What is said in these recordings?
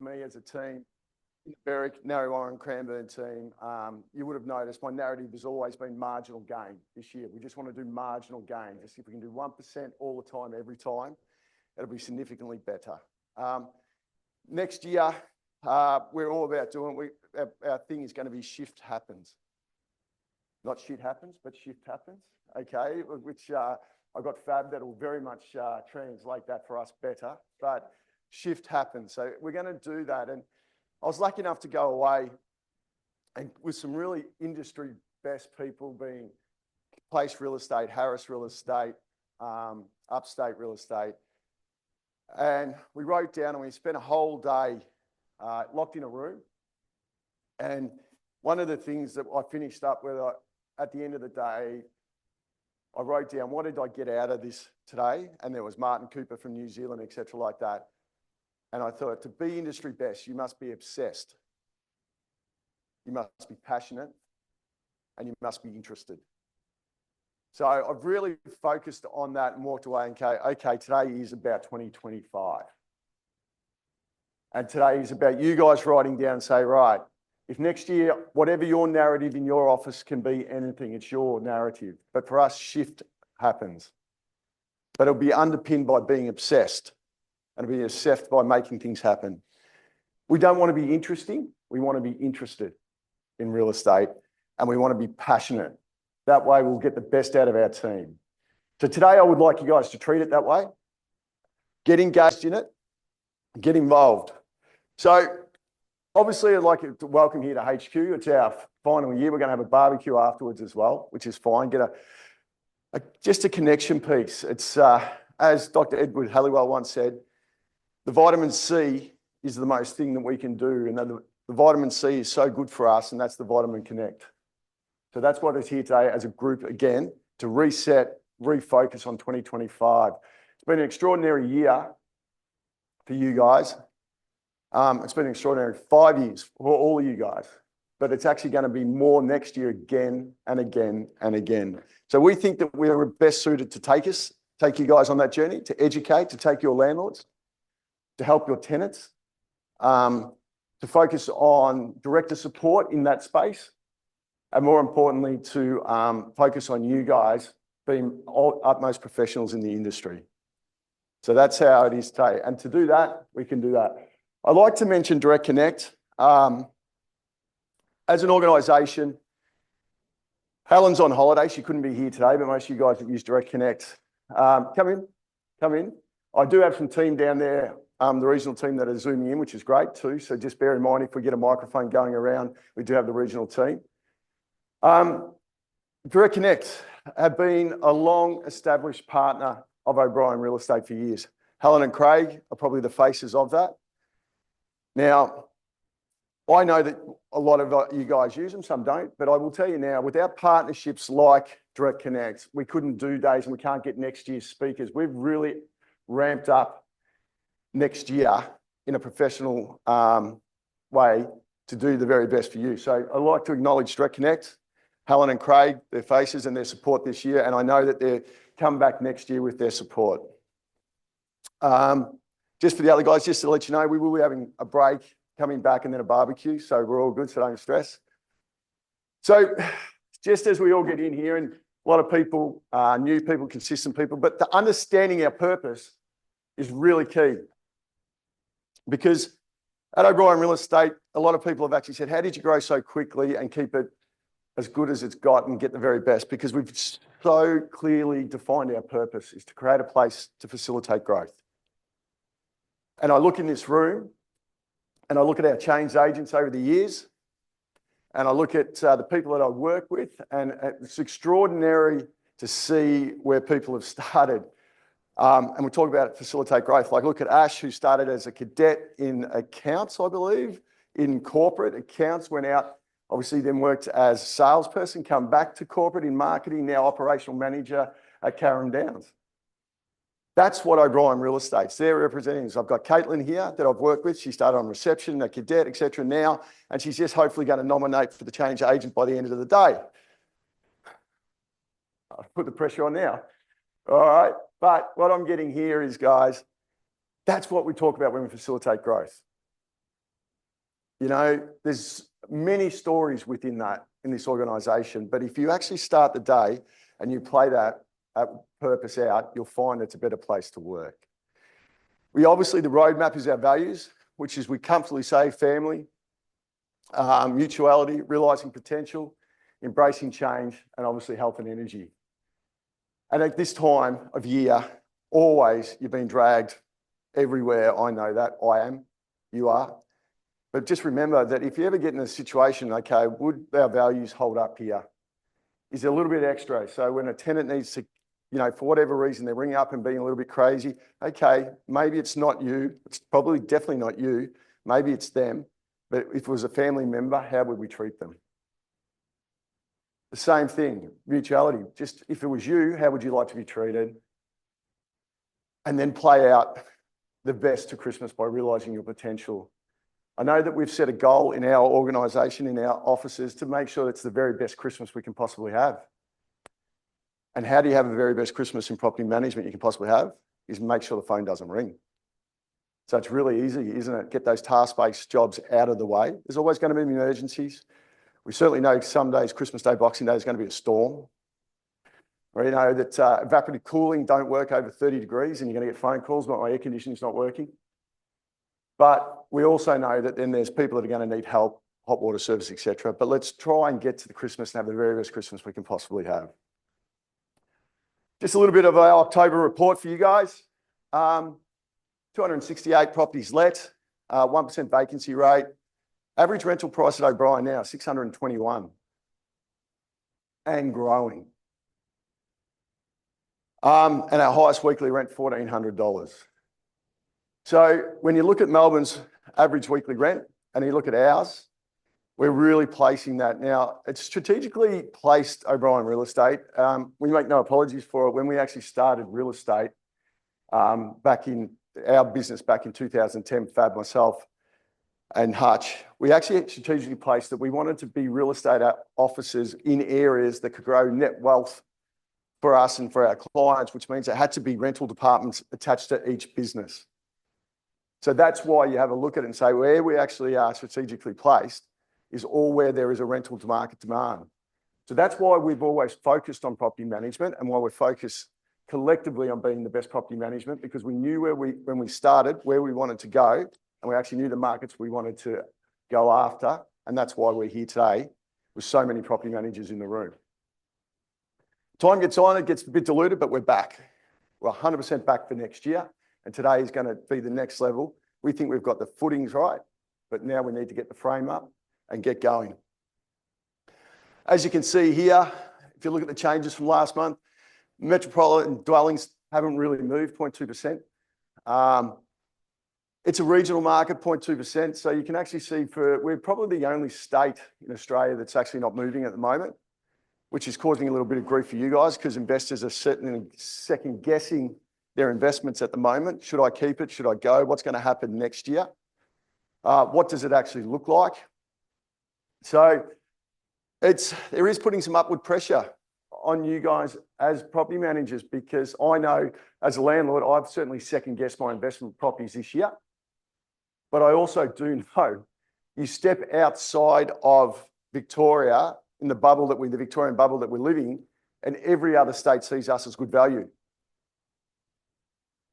me as a team, in the Berwick, Narre and Cranbourne team, you would have noticed my narrative has always been marginal gain this year. We just want to do marginal gain. Just if we can do 1% all the time, every time, it'll be significantly better. Next year, we're all about doing, our thing is going to be shift happens. Not shit happens, but shift happens, okay? Which I've got Fab that will very much translate that for us better, but shift happens. So we're going to do that. And I was lucky enough to go away and with some really industry best people, being Place Real Estate, Harris Real Estate, Upstate Real Estate. And we wrote down and we spent a whole day locked in a room. And one of the things that I finished up with at the end of the day, I wrote down, what did I get out of this today? And there was Martin Cooper from New Zealand, etc., like that. And I thought, to be industry best, you must be obsessed. You must be passionate and you must be interested. So I've really focused on that and walked away and okay, today is about 2025. And today is about you guys writing down and say, right, if next year, whatever your narrative in your office can be anything, it's your narrative. But for us, shift happens. But it'll be underpinned by being obsessed and it'll be obsessed by making things happen. We don't want to be interesting. We want to be interested in real estate and we want to be passionate. That way we'll get the best out of our team. So today I would like you guys to treat it that way. Get engaged in it. Get involved. So obviously I'd like to welcome here to HQ. It's our final year. We're going to have a barbecue afterwards as well, which is fine. Get just a connection piece. It's as Dr. Edward Halliwell once said, the vitamin C is the most thing that we can do. And the vitamin C is so good for us, and that's the Vitamin Connect. So that's what is here today as a group, again, to reset, refocus on 2025. It's been an extraordinary year for you guys. It's been an extraordinary 5 years for all of you guys, but it's actually going to be more next year again and again and again. So we think that we're best suited to take you guys on that journey, to educate, to take your landlords, to help your tenants, to focus on director support in that space, and more importantly, to focus on you guys being utmost professionals in the industry. So that's how it is today. And to do that, we can do that. I'd like to mention Direct Connect. As an organisation, Helen's on holiday. She couldn't be here today, but most of you guys that use Direct Connect, come in. I do have some team down there, the regional team that are zooming in, which is great too. So just bear in mind, if we get a microphone going around, we do have the regional team. Direct Connect have been a long-established partner of O'Brien Real Estate for years. Helen and Craig are probably the faces of that. Now, I know that a lot of you guys use them, some don't, but I will tell you now, without partnerships like Direct Connect, we couldn't do days and we can't get next year's speakers. We've really ramped up next year in a professional way to do the very best for you. So I'd like to acknowledge Direct Connect, Helen and Craig, their faces and their support this year, and I know that they'll come back next year with their support. Just for the other guys, just to let you know, we will be having a break, coming back, and then a barbecue, so we're all good, so don't stress. So just as we all get in here, and a lot of people, new people, consistent people, but the understanding our purpose is really key. Because at O'Brien Real Estate, a lot of people have actually said, how did you grow so quickly and keep it as good as it's got and get the very best? Because we've so clearly defined our purpose is to create a place to facilitate growth. And I look in this room and I look at our change agents over the years and I look at the people that I work with, and it's extraordinary to see where people have started. And we talk about facilitate growth. Like look at Ash, who started as a cadet in accounts, I believe, in corporate accounts, went out, obviously then worked as a salesperson, come back to corporate in marketing, now operational manager at Carrum Downs. That's what O'Brien Real Estate's. They're representatives. I've got Caitlin here that I've worked with. She started on reception, a cadet, etc. now, and she's just hopefully going to nominate for the change agent by the end of the day. I'll put the pressure on now. All right. But what I'm getting here is, guys, that's what we talk about when we facilitate growth. You know, there's many stories within that, in this organisation, but if you actually start the day and you play that purpose out, you'll find it's a better place to work. Obviously, the roadmap is our values, which is we comfortably say family, mutuality, realising potential, embracing change, and obviously health and energy. And at this time of year, always you've been dragged everywhere. I know that. I am. You are. But just remember that if you ever get in a situation, okay, would our values hold up here? Is there a little bit extra? So when a tenant needs to, you know, for whatever reason, they're ringing up and being a little bit crazy, okay, maybe it's not you. It's probably definitely not you. Maybe it's them. But if it was a family member, how would we treat them? The same thing, mutuality. Just if it was you, how would you like to be treated? And then play out the best to Christmas by realising your potential. I know that we've set a goal in our organisation, in our offices, to make sure it's the very best Christmas we can possibly have. And how do you have a very best Christmas in property management you can possibly have? Is make sure the phone doesn't ring. So it's really easy, isn't it? Get those task-based jobs out of the way. There's always going to be emergencies. We certainly know some days, Christmas Day, Boxing Day, is going to be a storm. Or you know that evaporative cooling don't work over 30 degrees and you're going to get phone calls about my air conditioning's not working. But we also know that then there's people that are going to need help, hot water service, etc. But let's try and get to the Christmas and have the very best Christmas we can possibly have. Just a little bit of our October report for you guys. 268 properties let, 1% vacancy rate. Average rental price at O'Brien now, 621 and growing. And our highest weekly rent, $1,400. So when you look at Melbourne's average weekly rent and you look at ours, we're really placing that. Now, it's strategically placed O'Brien Real Estate. We make no apologies for it. When we actually started real estate back in our business back in 2010, Fab, myself, and Hutch, we actually strategically placed that we wanted to be real estate offices in areas that could grow net wealth for us and for our clients, which means there had to be rental departments attached to each business. So that's why you have a look at it and say where we actually are strategically placed is all where there is a rental to market demand. So that's why we've always focused on property management and why we're focused collectively on being the best property management, because we knew when we started where we wanted to go, and we actually knew the markets we wanted to go after. And that's why we're here today with so many property managers in the room. Time gets on, it gets a bit diluted, but we're back. We're 100% back for next year. And today is going to be the next level. We think we've got the footings right, but now we need to get the frame up and get going. As you can see here, if you look at the changes from last month, metropolitan dwellings haven't really moved, 0.2%. It's a regional market, 0.2%. So you can actually see we're probably the only state in Australia that's actually not moving at the moment, which is causing a little bit of grief for you guys because investors are second guessing their investments at the moment. Should I keep it? Should I go? What's going to happen next year? What does it actually look like? So there is putting some upward pressure on you guys as property managers, because I know as a landlord, I've certainly second guessed my investment properties this year. But I also do know you step outside of Victoria in the Victorian bubble that we're living, and every other state sees us as good value.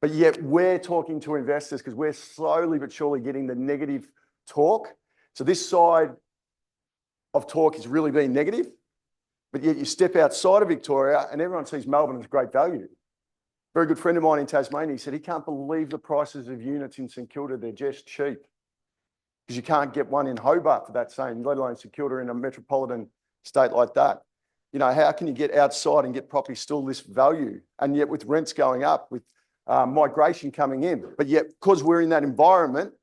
But yet we're talking to investors because we're slowly but surely getting the negative talk. So this side of talk is really being negative, but yet you step outside of Victoria and everyone sees Melbourne as great value. A very good friend of mine in Tasmania, he said he can't believe the prices of units in St Kilda, they're just cheap. Because you can't get one in Hobart for that same, let alone St Kilda in a metropolitan state like that. You know, how can you get outside and get property still this value? And yet with rents going up, with migration coming in, but yet because we're in that environment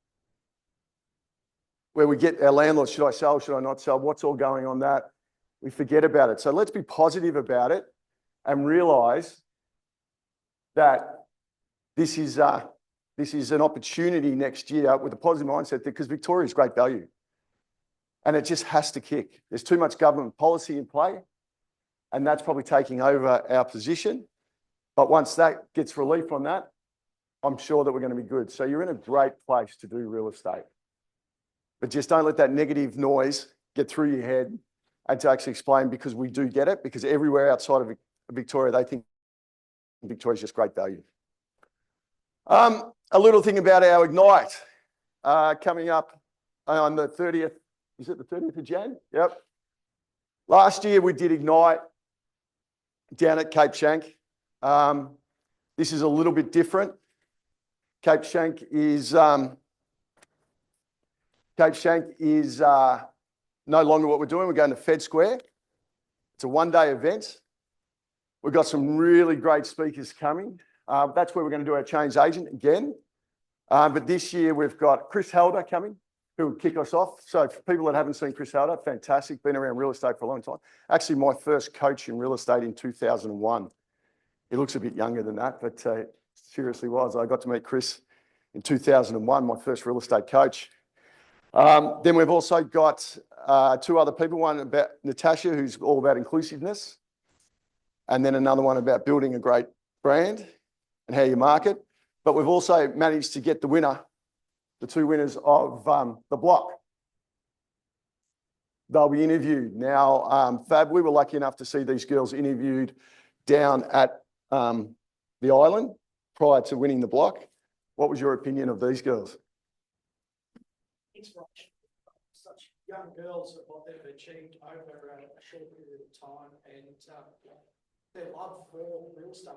where we get our landlords, should I sell, should I not sell, what's all going on that, we forget about it. So let's be positive about it and realise that this is an opportunity next year with a positive mindset, because Victoria is great value. And it just has to kick. There's too much government policy in play, and that's probably taking over our position. But once that gets relief on that, I'm sure that we're going to be good. So you're in a great place to do real estate. but just don't let that negative noise get through your head, and to actually explain, because we do get it, because everywhere outside of Victoria, they think Victoria's just great value. A little thing about our Ignite coming up on the 30th. Is it the 30th of Jan? Yep. Last year we did Ignite down at Cape Schanck. This is a little bit different. Cape Schanck is no longer what we're doing. We're going to Fed Square. It's a one-day event. We've got some really great speakers coming. That's where we're going to do our change agent again. But this year we've got Chris Helder coming, who will kick us off. So for people that haven't seen Chris Helder, fantastic, been around real estate for a long time. Actually, my first coach in real estate in 2001. He looks a bit younger than that, but seriously was. I got to meet Chris in 2001, my first real estate coach. Then we've also got two other people, one about Natasha, who's all about inclusiveness, and then another one about building a great brand and how you market. But we've also managed to get the winner, the two winners of the block. They'll be interviewed. Now, Fab, we were lucky enough to see these girls interviewed down at the island prior to winning the block. What was your opinion of these girls? Inspiration. Such young girls at what they've achieved over a short period of time, and their love for real estate.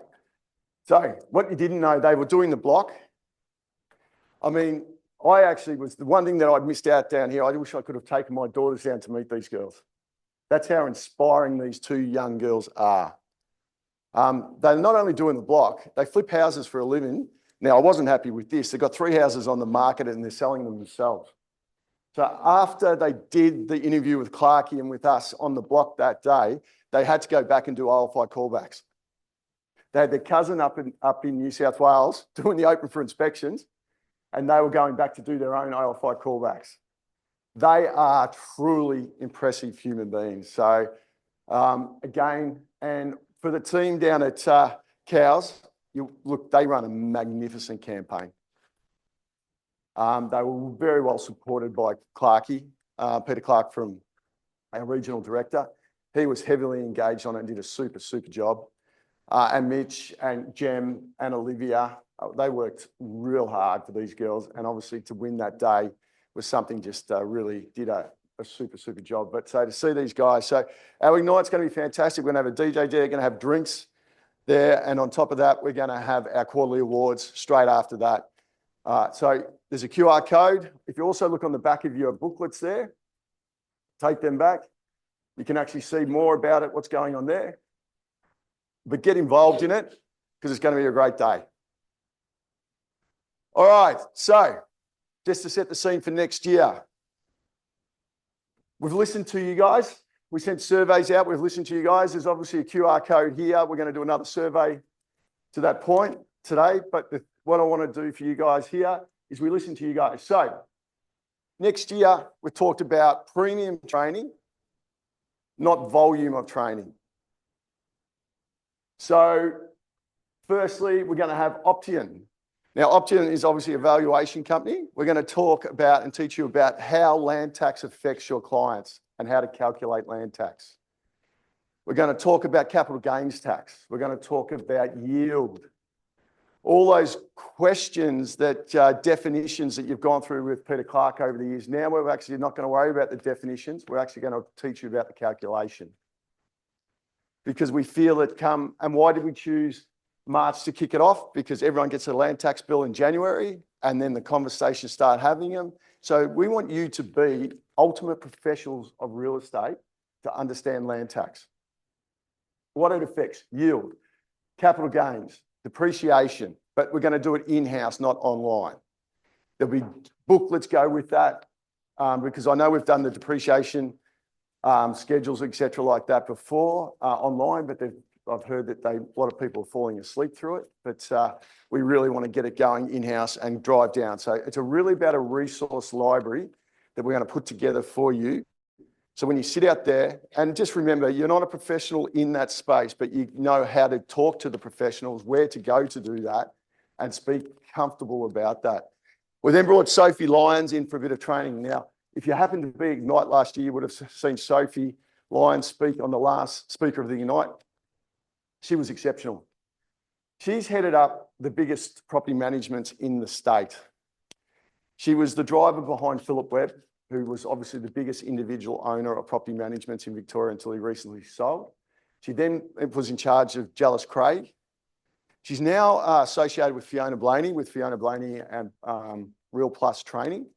So, what you didn't know, they were doing the block. I mean, I actually was the one thing that I'd missed out down here. I wish I could have taken my daughters down to meet these girls. That's how inspiring these two young girls are. They're not only doing the block, they flip houses for a living. Now, I wasn't happy with this. They've got 3 houses on the market and they're selling them themselves. So after they did the interview with Clarkie and with us on the block that day, they had to go back and do OLFI callbacks. They had their cousin up in New South Wales doing the open for inspections, and they were going back to do their own OLFI callbacks. They are truly impressive human beings. So again, and for the team down at Cows, look, they run a magnificent campaign. They were very well supported by Clarkie, Peter Clark, from our regional director. He was heavily engaged on it and did a super job. And Mitch and Jem and Olivia, they worked real hard for these girls. And obviously to win that day was something just really did a super job. But so to see these guys, so our Ignite's going to be fantastic. We're going to have a DJ there, going to have drinks there. And on top of that, we're going to have our quarterly awards straight after that. So there's a QR code. If you also look on the back of your booklets there, take them back. You can actually see more about it, what's going on there. But get involved in it because it's going to be a great day. All right, so just to set the scene for next year, we've listened to you guys. We sent surveys out. We've listened to you guys. There's obviously a QR code here. We're going to do another survey to that point today. But what I want to do for you guys here is we listen to you guys. So next year, we talked about premium training, not volume of training. So firstly, we're going to have Option. Now, Option is obviously a valuation company. We're going to talk about and teach you about how land tax affects your clients and how to calculate land tax. We're going to talk about capital gains tax. We're going to talk about yield. All those questions that definitions that you've gone through with Peter Clark over the years. Now we're actually not going to worry about the definitions. We're actually going to teach you about the calculation. Because we feel that and why did we choose March to kick it off? Because everyone gets a land tax bill in January and then the conversations start having them. So we want you to be ultimate professionals of real estate to understand land tax. What it affects: yield, capital gains, depreciation, but we're going to do it in-house, not online. There'll be booklets go with that because I know we've done the depreciation schedules, etc., like that before online, but I've heard that a lot of people are falling asleep through it. But we really want to get it going in-house and drive down. So it's really about a resource library that we're going to put together for you. So when you sit out there, and just remember, you're not a professional in that space, but you know how to talk to the professionals, where to go to do that, and speak comfortable about that. We then brought Sophie Lyons in for a bit of training. Now, If you happened to be at Ignite last year, you would have seen Sophie Lyons speak on the last speaker of the Ignite. She was exceptional. She's headed up the biggest property management in the state. She was the driver behind Philip Webb, who was obviously the biggest individual owner of property management in Victoria until he recently sold. She then was in charge of Jallis Craig. She's now associated with Fiona Blaney and Real Plus Training,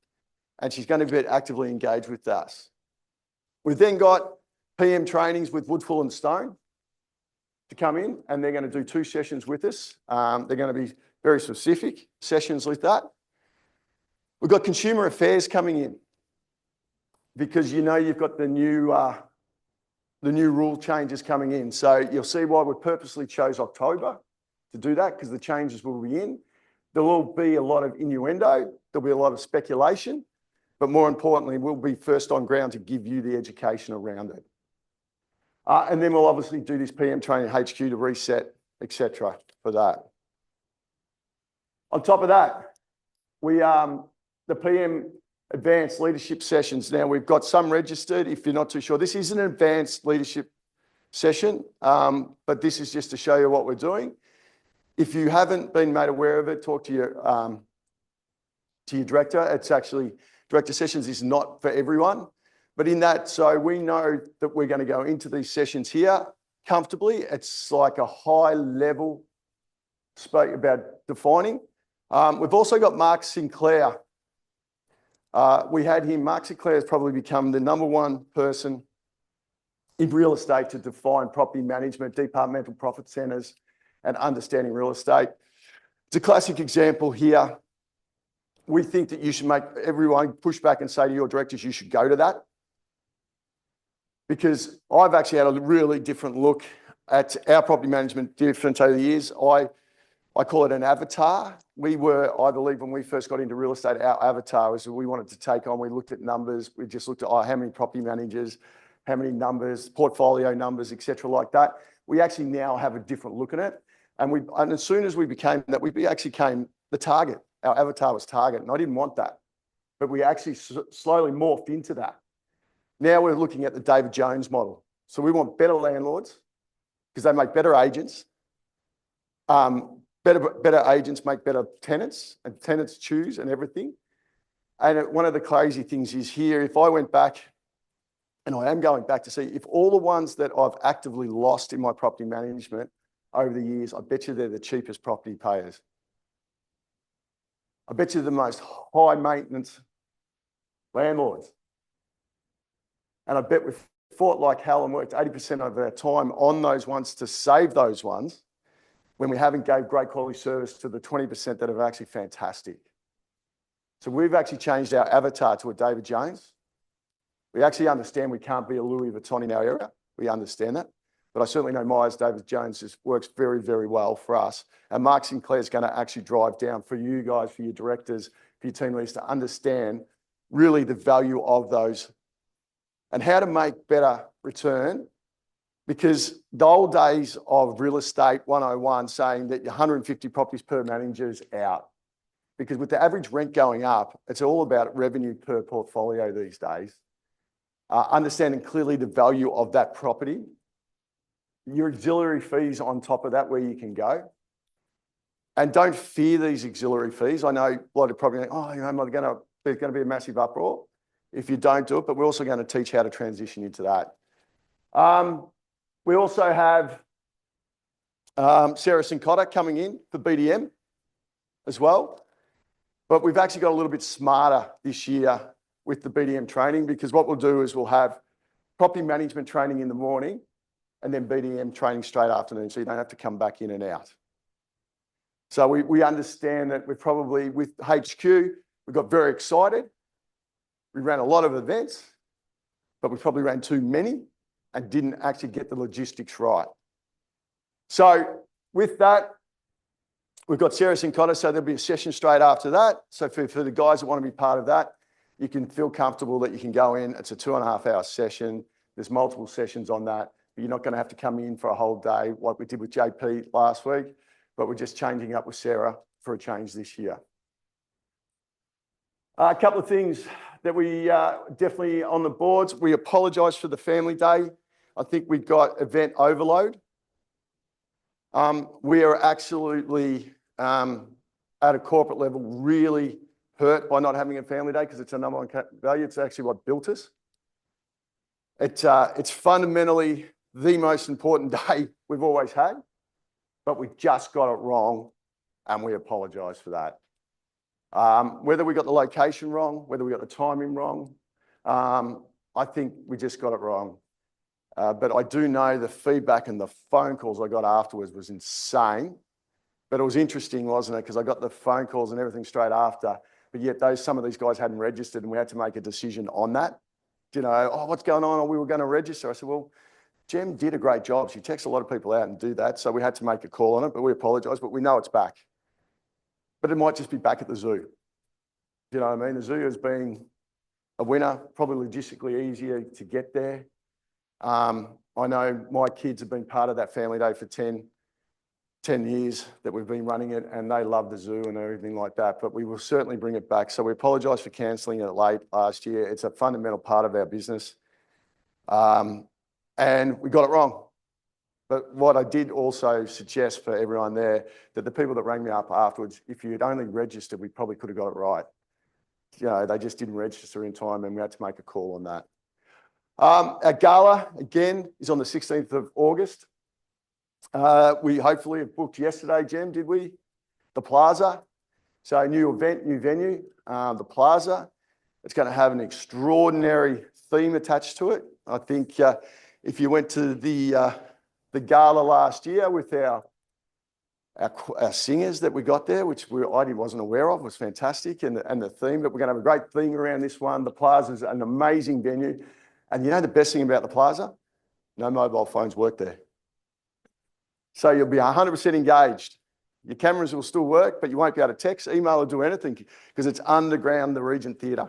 and she's going to be actively engaged with us. We've then got PM trainings with Woodfull and Stone to come in, and they're going to do 2 sessions with us. They're going to be very specific sessions with that. We've got consumer affairs coming in because you know you've got the new rule changes coming in. So you'll see why we purposely chose October to do that, because the changes will be in. There will be a lot of innuendo, there'll be a lot of speculation, but more importantly, we'll be first on ground to give you the education around it. And then we'll obviously do this PM training HQ to reset, etc. for that. On top of that, the PM advanced leadership sessions. Now we've got some registered, if you're not too sure. This is an advanced leadership session, but this is just to show you what we're doing. If you haven't been made aware of it, talk to your director. It's actually, director sessions is not for everyone, but in that, so we know that we're going to go into these sessions here comfortably. It's like a high level spoke about defining. We've also got Mark Sinclair. We had him. Mark Sinclair has probably become the #1 person in real estate to define property management, departmental profit centres, and understanding real estate. It's a classic example here. We think that you should make everyone push back and say to your directors, you should go to that. Because I've actually had a really different look at our property management different over the years. I call it an avatar. We were, I believe, when we first got into real estate, our avatar was we wanted to take on, we looked at numbers, we just looked at how many property managers, how many numbers, portfolio numbers, etc. like that. We actually now have a different look at it. And as soon as we became that, we actually came the target. Our avatar was target, and I didn't want that. But we actually slowly morphed into that. Now we're looking at the David Jones model. So we want better landlords because they make better agents. Better agents make better tenants, and tenants choose and everything. And one of the crazy things is here, if I went back, and I am going back to see, if all the ones that I've actively lost in my property management over the years, I bet you they're the cheapest property payers. I bet you the most high maintenance landlords. And I bet we've fought like hell and worked 80% of our time on those ones to save those ones when we haven't gave great quality service to the 20% that are actually fantastic. So we've actually changed our avatar to a David Jones. We actually understand we can't be a Louis Vuitton in our area. We understand that. But I certainly know Myers David Jones works very, very well for us. And Mark Sinclair is going to actually drive down for you guys, for your directors, for your team leaders to understand really the value of those and how to make better return. Because the old days of real estate 101 saying that 150 properties per manager is out. Because with the average rent going up, it's all about revenue per portfolio these days. Understanding clearly the value of that property. Your auxiliary fees on top of that, where you can go. And don't fear these auxiliary fees. I know a lot of property, oh, you know, there's going to be a massive uproar if you don't do it, but we're also going to teach how to transition into that. We also have Sarah Sincotta coming in for BDM as well. But we've actually got a little bit smarter this year with the BDM training, because what we'll do is we'll have property management training in the morning and then BDM training straight afternoon, so you don't have to come back in and out. So we understand that we're probably, with HQ, we got very excited. We ran a lot of events, but we probably ran too many and didn't actually get the logistics right. So with that, we've got Sarah Sincotta, so there'll be a session straight after that. So for the guys that want to be part of that, you can feel comfortable that you can go in. It's a 2.5-hour session. There's multiple sessions on that. But you're not going to have to come in for a whole day like we did with JP last week, but we're just changing up with Sarah for a change this year. A couple of things that we definitely on the boards. We apologise for the family day. I think we got event overload. We are absolutely at a corporate level really hurt by not having a family day because it's a number one value. It's actually what built us. It's fundamentally the most important day we've always had, but we just got it wrong, and we apologise for that. Whether we got the location wrong, whether we got the timing wrong, I think we just got it wrong. But I do know the feedback and the phone calls I got afterwards was insane. But it was interesting, wasn't it? Because I got the phone calls and everything straight after, but yet some of these guys hadn't registered, and we had to make a decision on that. You know, oh, what's going on? Oh, we were going to register. I said, well, Jem did a great job. She texts a lot of people out and do that. So we had to make a call on it, but we apologise, but we know it's back. But it might just be back at the zoo. You know what I mean? The zoo has been a winner, probably logistically easier to get there. I know my kids have been part of that family day for 10 years that we've been running it, and they love the zoo and everything like that, but we will certainly bring it back. So we apologise for cancelling it late last year. It's a fundamental part of our business. And we got it wrong. But what I did also suggest for everyone there, that the people that rang me up afterwards, if you had only registered, we probably could have got it right. You know, they just didn't register in time, and we had to make a call on that. Our gala, again, is on the 16th of August. We hopefully have booked yesterday, Jem, did we? The Plaza. So new event, new venue, the Plaza. It's going to have an extraordinary theme attached to it. I think if you went to the gala last year with our singers that we got there, which I wasn't aware of, was fantastic, and the theme, but we're going to have a great theme around this one. The Plaza is an amazing venue. And you know the best thing about the Plaza? No mobile phones work there. So you'll be 100% engaged. Your cameras will still work, but you won't be able to text, email, or do anything because it's underground the Regent Theatre.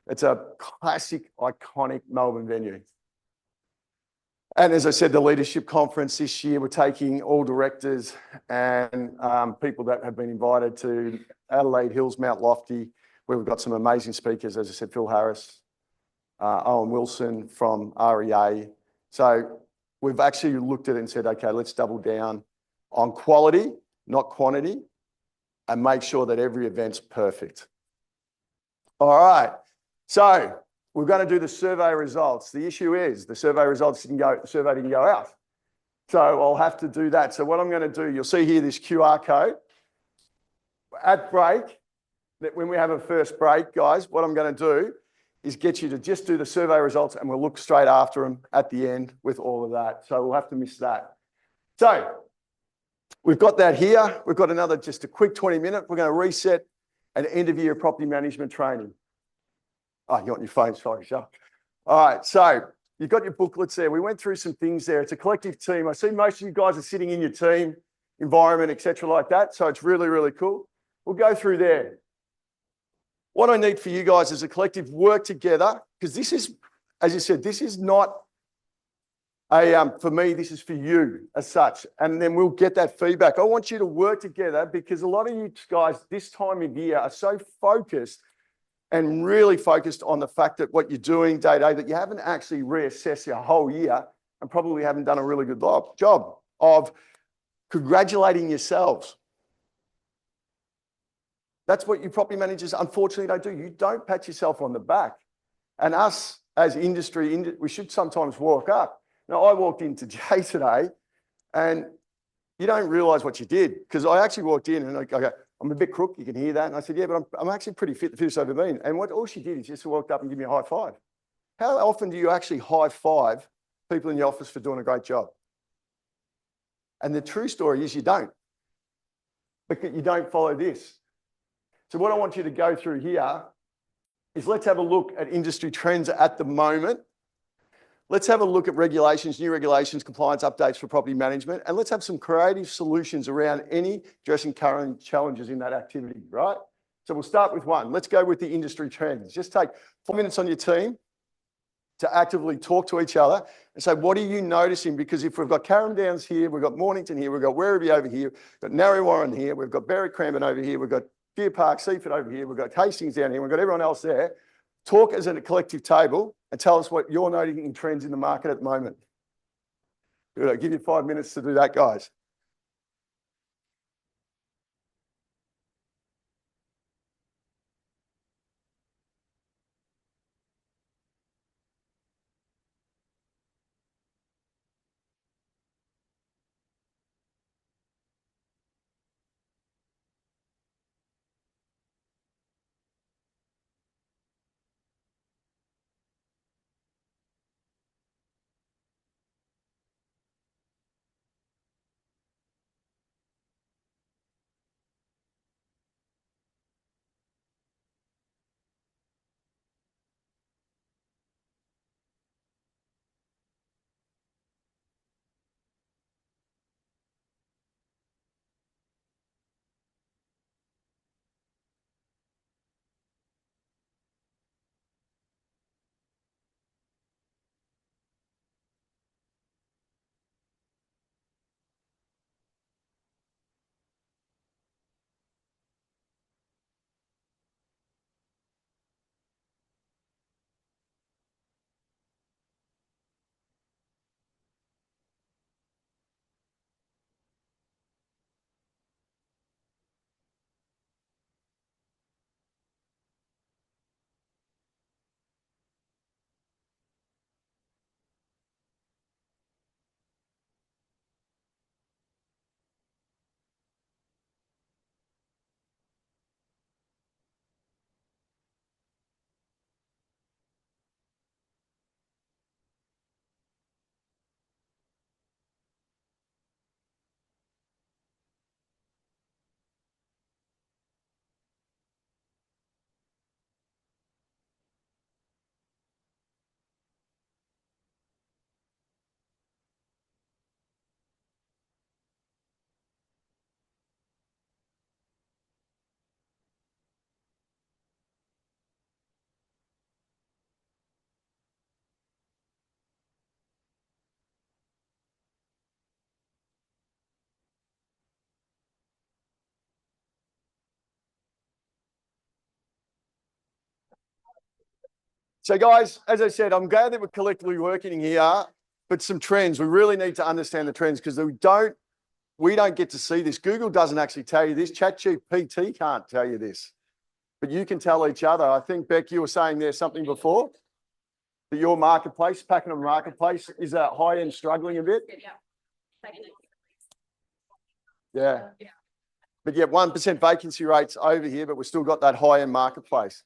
It's a classic, iconic Melbourne venue. And as I said, the leadership conference this year, we're taking all directors and people that have been invited to Adelaide Hills, Mount Lofty, where we've got some amazing speakers, as I said, Phil Harris, Owen Wilson from REA. So we've actually looked at it and said, okay, let's double down on quality, not quantity, and make sure that every event's perfect. All right, so we're going to do the survey results. The issue is the survey results didn't go out. So I'll have to do that. So what I'm going to do, you'll see here this QR code. At break, that when we have a first break, guys, what I'm going to do is get you to just do the survey results, and we'll look straight after them at the end with all of that. So we'll have to miss that. So we've got that here. We've got another, just a quick 20-minute. We're going to reset and end of year property management training. Oh, you're on your phone, sorry, Shah. All right, so you've got your booklets there. We went through some things there. It's a collective team. I see most of you guys are sitting in your team environment, etc., like that. So it's really, really cool. We'll go through there. What I need for you guys is a collective work together, because this is, as you said, this is not for me, this is for you as such. And then we'll get that feedback. I want you to work together because a lot of you guys this time of year are so focused and really focused on the fact that what you're doing day to day, that you haven't actually reassessed your whole year and probably haven't done a really good job of congratulating yourselves. That's what you property managers unfortunately don't do. You don't pat yourself on the back. And us as industry, we should sometimes walk up. Now, I walked into Jay today and you don't realise what you did, because I actually walked in and I go, I'm a bit crook, you can hear that. And I said, yeah, but I'm actually pretty fit, the fittest I've ever been. And all she did is just walked up and give me a high five. How often do you actually high five people in the office for doing a great job? And the true story is you don't. But you don't follow this. So what I want you to go through here is let's have a look at industry trends at the moment. Let's have a look at regulations, new regulations, compliance updates for property management, and let's have some creative solutions around any addressing current challenges in that activity, right? So we'll start with one. Let's go with the industry trends. Just take 4 minutes on your team to actively talk to each other and say, what are you noticing? Because if we've got Carrum Downs here, we've got Mornington here, we've got Werribee over here, we've got Narre Warren here, we've got Berwick Cranbourne over here, we've got Deer Park, Seaford over here, we've got Hastings down here, we've got everyone else there. Talk as a collective table and tell us what you're noting in trends in the market at the moment. Good, I'll give you 5 minutes to do that, guys. So guys, as I said, I'm glad that we're collectively working here, but some trends, we really need to understand the trends because we don't get to see this. Google doesn't actually tell you this. ChatGPT can't tell you this, but you can tell each other. I think, Beck, you were saying there's something before that your marketplace, Pakenham marketplace, is that high end struggling a bit? Yeah. But yet 1% vacancy rates over here, but we've still got that high end marketplace.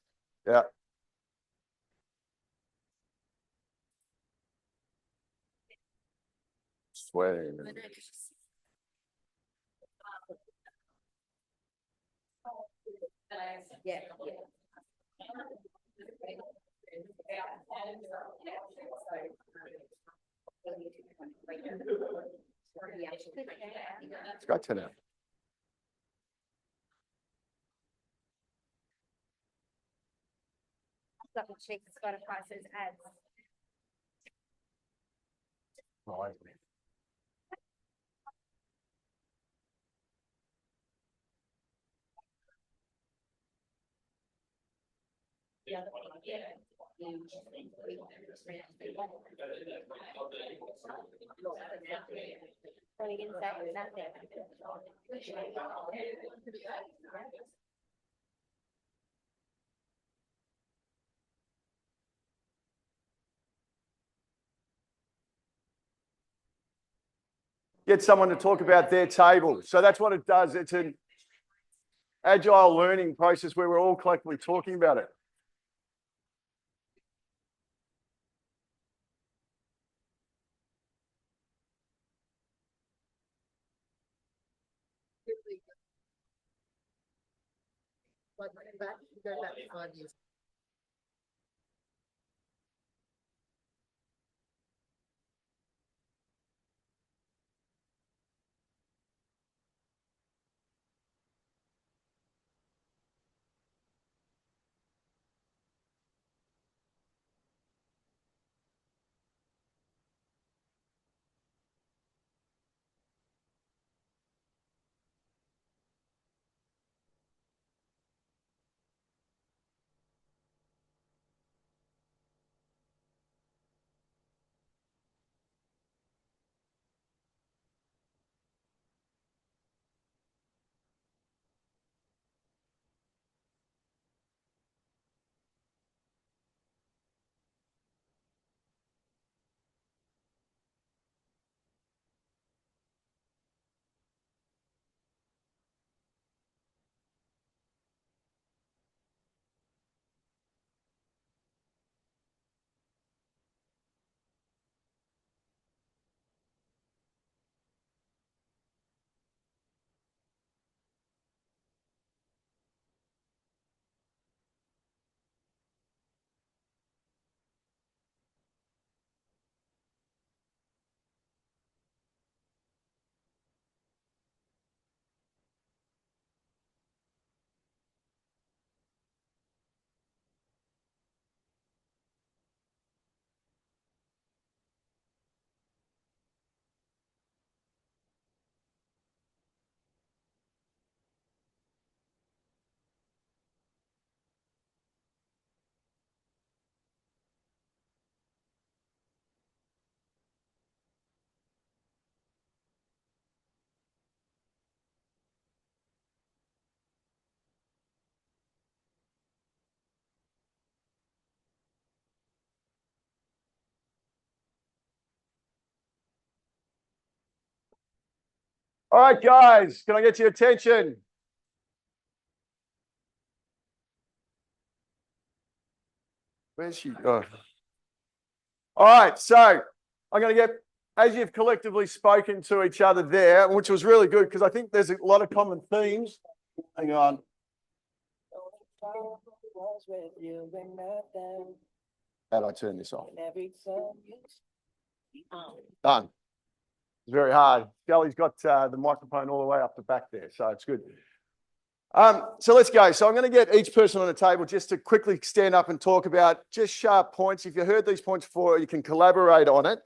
Yeah. Sweating. Yeah. It's got to now. Double check Spotify says ads. Right. Get someone to talk about their table. So that's what it does. It's an agile learning process where we're all collectively talking about it. All right, guys, can I get your attention? Where's she? Oh. All right, so I'm going to get, as you've collectively spoken to each other there, which was really good because I think there's a lot of common themes. Hang on. How do I turn this off? Done. It's very hard. Kelly's got the microphone all the way up the back there, so it's good. So let's go. So I'm going to get each person on the table just to quickly stand up and talk about just sharp points. If you heard these points before, you can collaborate on it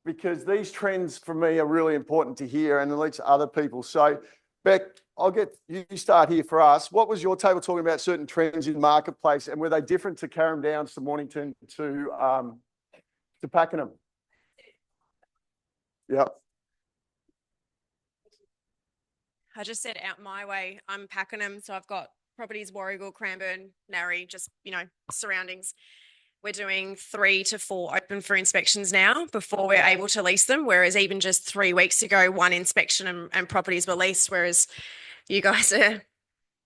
because these trends for me are really important to hear and at other people. So Beck, I'll get you start here for us. What was your table talking about certain trends in the marketplace and were they different to Carrum Downs, to Mornington, to Pakenham? Yep. I just said out my way. I'm Pakenham, so I've got properties Warragul, Cranbourne, Narre, just, surroundings. We're doing 3 to 4 open for inspections now before we're able to lease them, whereas even just 3 weeks ago, 1 inspection and properties were leased, whereas you guys are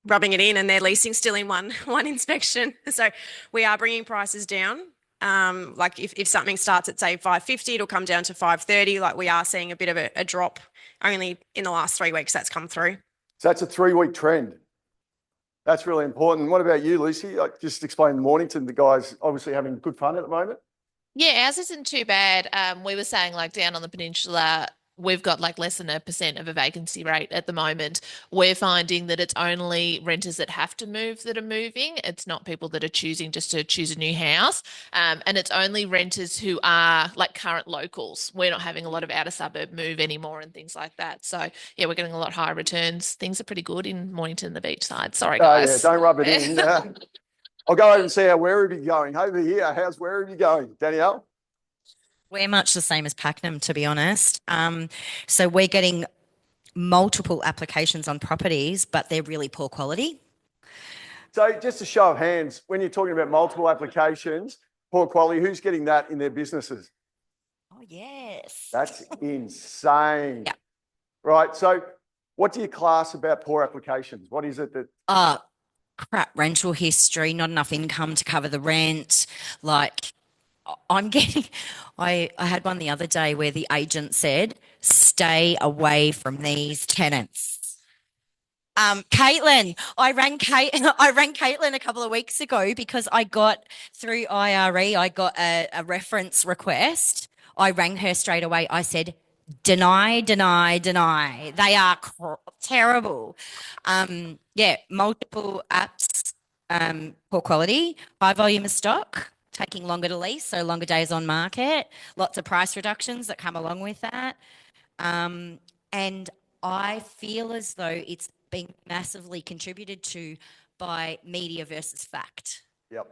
rubbing it in and they're leasing still in one inspection. So we are bringing prices down. Like if something starts at say 550, it'll come down to 530. Like we are seeing a bit of a drop only in the last 3 weeks that's come through. So that's a 3-week trend. That's really important. What about you, Lucy? Just explain Mornington, the guys obviously having good fun at the moment. Yeah, ours isn't too bad. We were saying like down on the peninsula, we've got like less than 1% of a vacancy rate at the moment. We're finding that it's only renters that have to move that are moving. It's not people that are choosing just to choose a new house. And it's only renters who are like current locals. We're not having a lot of outer suburb move anymore and things like that. So yeah, we're getting a lot higher returns. Things are pretty good in Mornington, the beach side. Sorry, guys. Oh, yeah, don't rub it in. I'll go over and see how Werribee going. Over here, how's Werribee going? Danielle? We're much the same as Pakenham, to be honest. So we're getting multiple applications on properties, but they're really poor quality. So just a show of hands, when you're talking about multiple applications, poor quality, who's getting that in their businesses? Oh, yes. That's insane. Yeah. Right. So what do you class about poor applications? What is it that... Crap rental history, not enough income to cover the rent. Like I'm getting, I had one the other day where the agent said, stay away from these tenants. Caitlin, I rang Caitlin a couple of weeks ago because I got through IRE, I got a reference request. I rang her straight away. I said, deny. They are terrible. Yeah, multiple apps, poor quality, high volume of stock, taking longer to lease, so longer days on market, lots of price reductions that come along with that. And I feel as though it's been massively contributed to by media versus fact. Yep.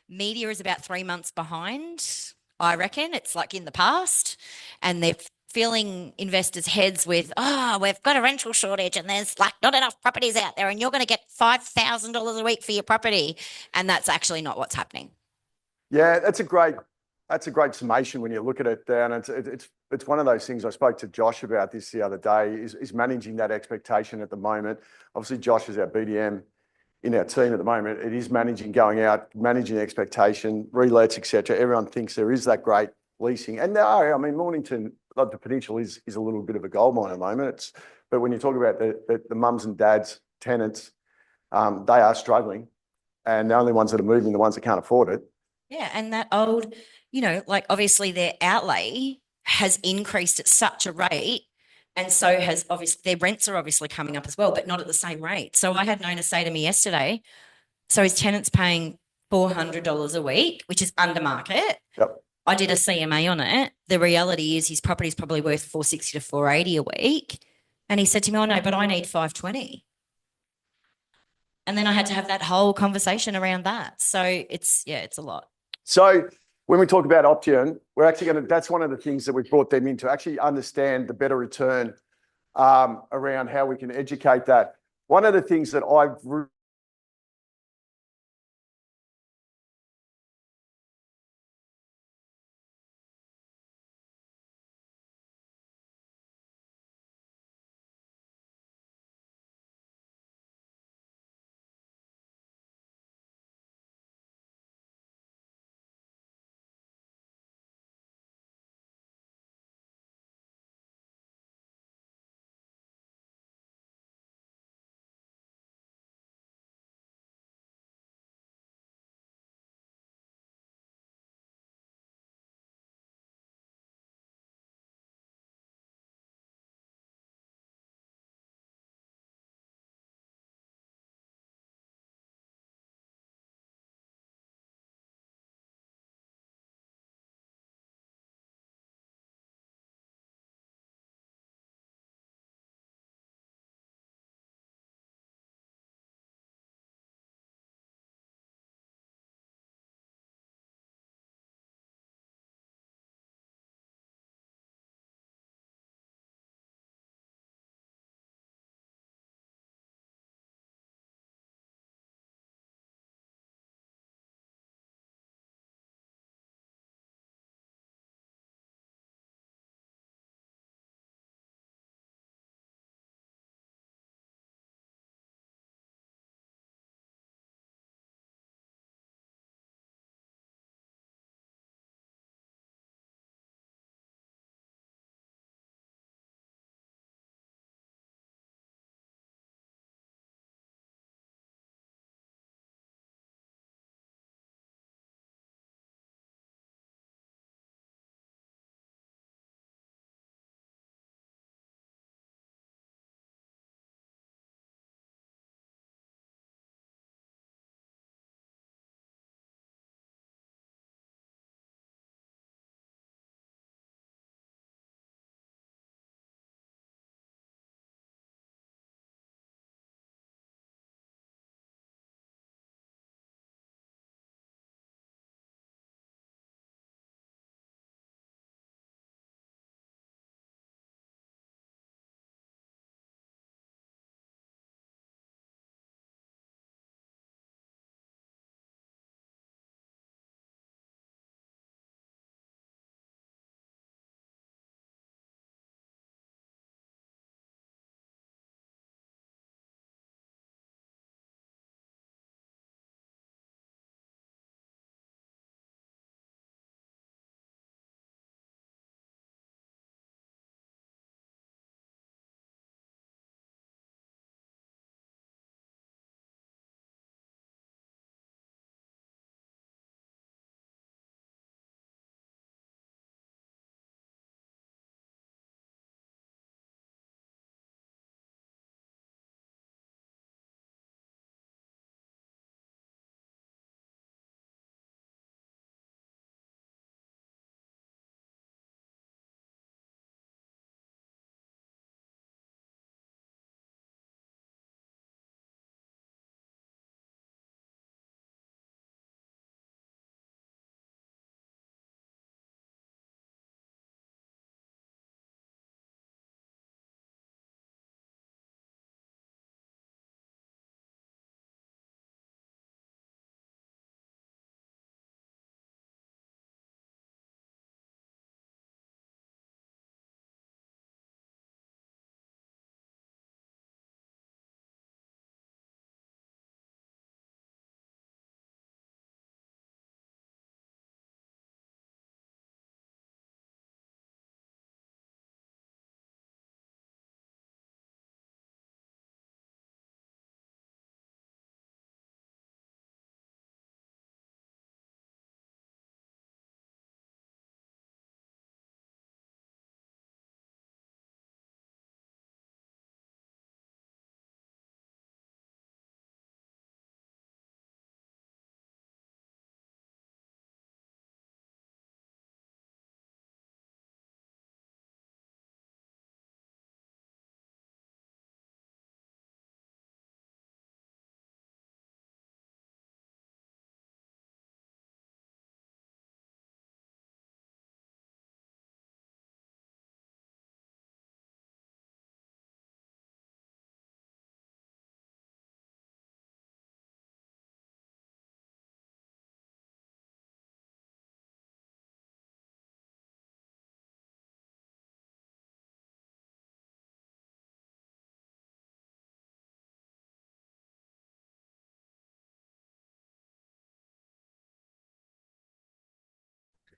Media is about 3 months behind, I reckon. It's like in the past, and they're filling investors' heads with, we've got a rental shortage and there's like not enough properties out there and you're going to get $5,000 a week for your property. And that's actually not what's happening. Yeah, that's a great summation when you look at it, Dan. It's one of those things. I spoke to Josh about this the other day, is managing that expectation at the moment. Obviously, Josh is our BDM in our team at the moment. It is managing going out, managing expectation, relets, etc. Everyone thinks there is that great leasing. And there are, I mean, Mornington, like the Peninsula is a little bit of a goldmine at the moment. But when you talk about the mums and dads tenants, they are struggling. And the only ones that are moving, the ones that can't afford it. Yeah, and that old, like obviously their outlay has increased at such a rate, and so has obviously their rents are obviously coming up as well, but not at the same rate. So I had Nona say to me yesterday, so his tenant's paying $400 a week, which is under market. Yep. I did a CMA on it. The reality is his property's probably worth 460 to 480 a week. And he said to me, oh no, but I need 520. And then I had to have that whole conversation around that. So it's a lot. So when we talk about Option, we're actually that's one of the things that we've brought them in to actually understand the better return around how we can educate that. One of the things that I've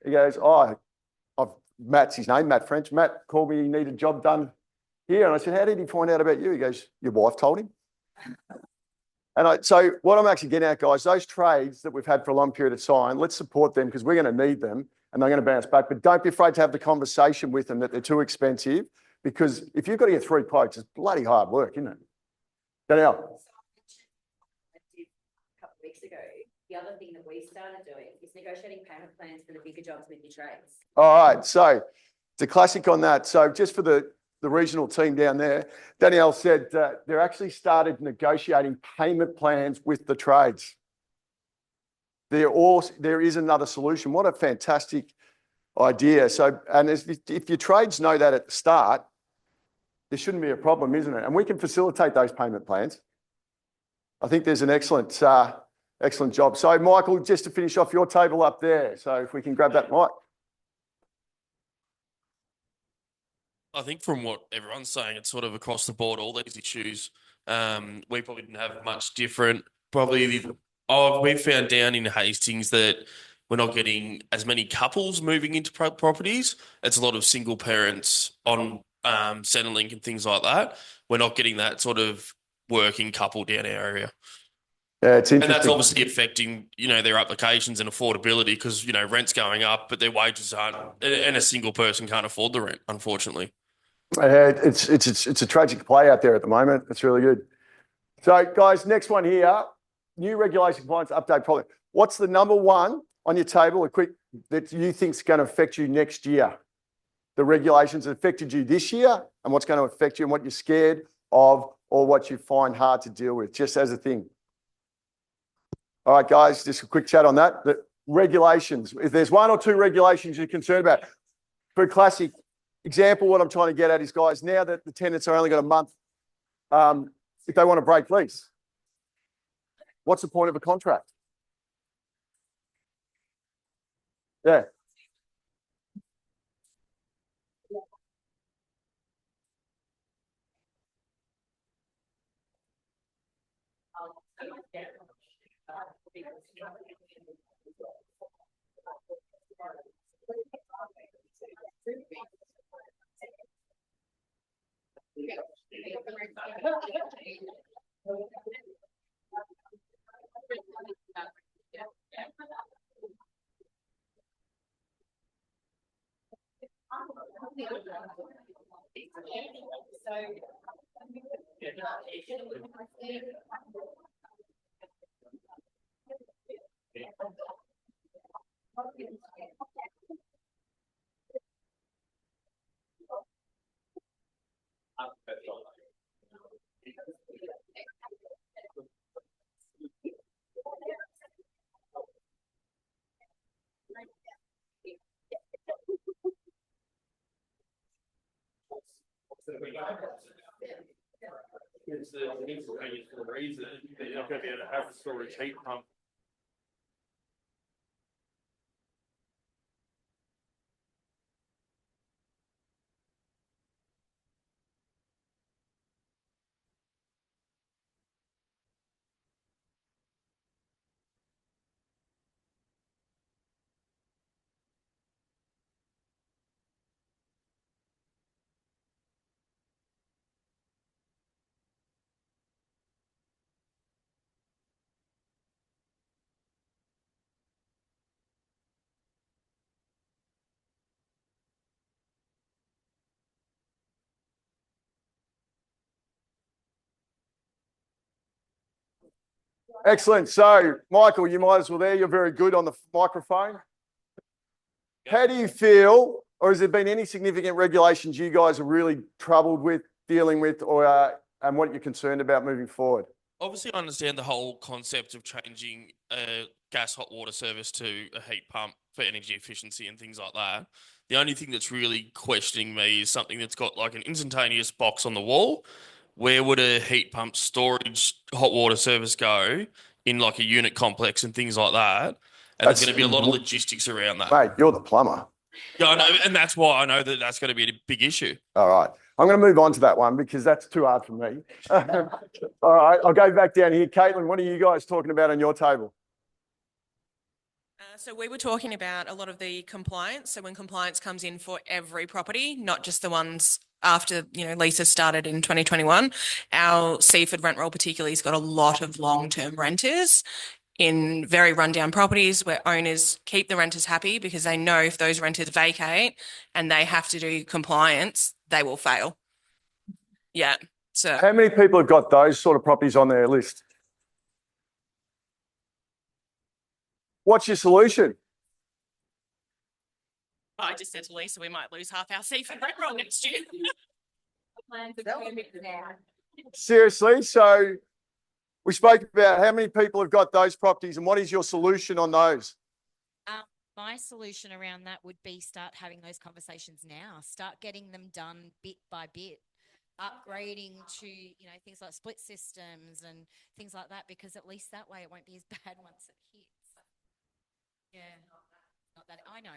He goes, Matt's his name, Matt French. Matt called me, he needed a job done here. And I said, how did he find out about you? He goes, your wife told him. So what I'm actually getting at, guys, those trades that we've had for a long period of time, let's support them because we're going to need them and they're going to bounce back. But don't be afraid to have the conversation with them that they're too expensive, because if you've got to get 3 quotes, it's bloody hard work, isn't it? Danielle. A couple of weeks ago, the other thing that we started doing is negotiating payment plans for the bigger jobs with your trades. All right, so it's a classic on that. So just for the regional team down there, Danielle said they're actually started negotiating payment plans with the trades. There is another solution. What a fantastic idea. So, and if your trades know that at the start, there shouldn't be a problem, isn't it? And we can facilitate those payment plans. I think there's an excellent job. So, Michael, just to finish off your table up there. So if we can grab that mic. I think from what everyone's saying, it's sort of across the board, all these issues. We probably didn't have much different. We've found down in Hastings that we're not getting as many couples moving into properties. It's a lot of single parents on Centrelink and things like that. We're not getting that sort of working couple down our area. Yeah, it's interesting. And that's obviously affecting, their applications and affordability because, rent's going up, but their wages aren't, and a single person can't afford the rent, unfortunately. It's a tragic play out there at the moment. It's really good. So, guys, next one here, new regulation compliance update problem. What's the number one on your table, a quick, that you think is going to affect you next year? The regulations that affected you this year and what's going to affect you and what you're scared of or what you find hard to deal with, just as a thing. All right, guys, just a quick chat on that. The regulations, if there's 1 or 2 regulations you're concerned about, for a classic example, what I'm trying to get at is, guys, now that the tenants are only got a month, if they want to break lease, what's the point of a contract? Yeah. It's the inconvenience for the reason that you're not going to be able to have a storage heat pump. Excellent. So, Michael, you might as well there. You're very good on the microphone. How do you feel, or has there been any significant regulations you guys are really troubled with, dealing with, or and what you're concerned about moving forward? Obviously, I understand the whole concept of changing a gas hot water service to a heat pump for energy efficiency and things like that. The only thing that's really questioning me is something that's got like an instantaneous box on the wall. Where would a heat pump storage hot water service go in like a unit complex and things like that? And there's going to be a lot of logistics around that. Mate, you're the plumber. Yeah, I know, and that's why I know that that's going to be a big issue. All right. I'm going to move on to that one because that's too hard for me. All right. I'll go back down here. Caitlin, what are you guys talking about on your table? So we were talking about a lot of the compliance. So when compliance comes in for every property, not just the ones after, leases started in 2021, our Seaford rent roll particularly has got a lot of long-term renters in very rundown properties where owners keep the renters happy because they know if those renters vacate and they have to do compliance, they will fail. Yeah. So How many people have got those sort of properties on their list? What's your solution? I just said to Lisa, we might lose half our Seaford rent roll next year. Seriously? So we spoke about how many people have got those properties and what is your solution on those? My solution around that would be start having those conversations now. Start getting them done bit by bit. Upgrading to, things like split systems and things like that, because at least that way it won't be as bad once it hits. Yeah. Not that I know.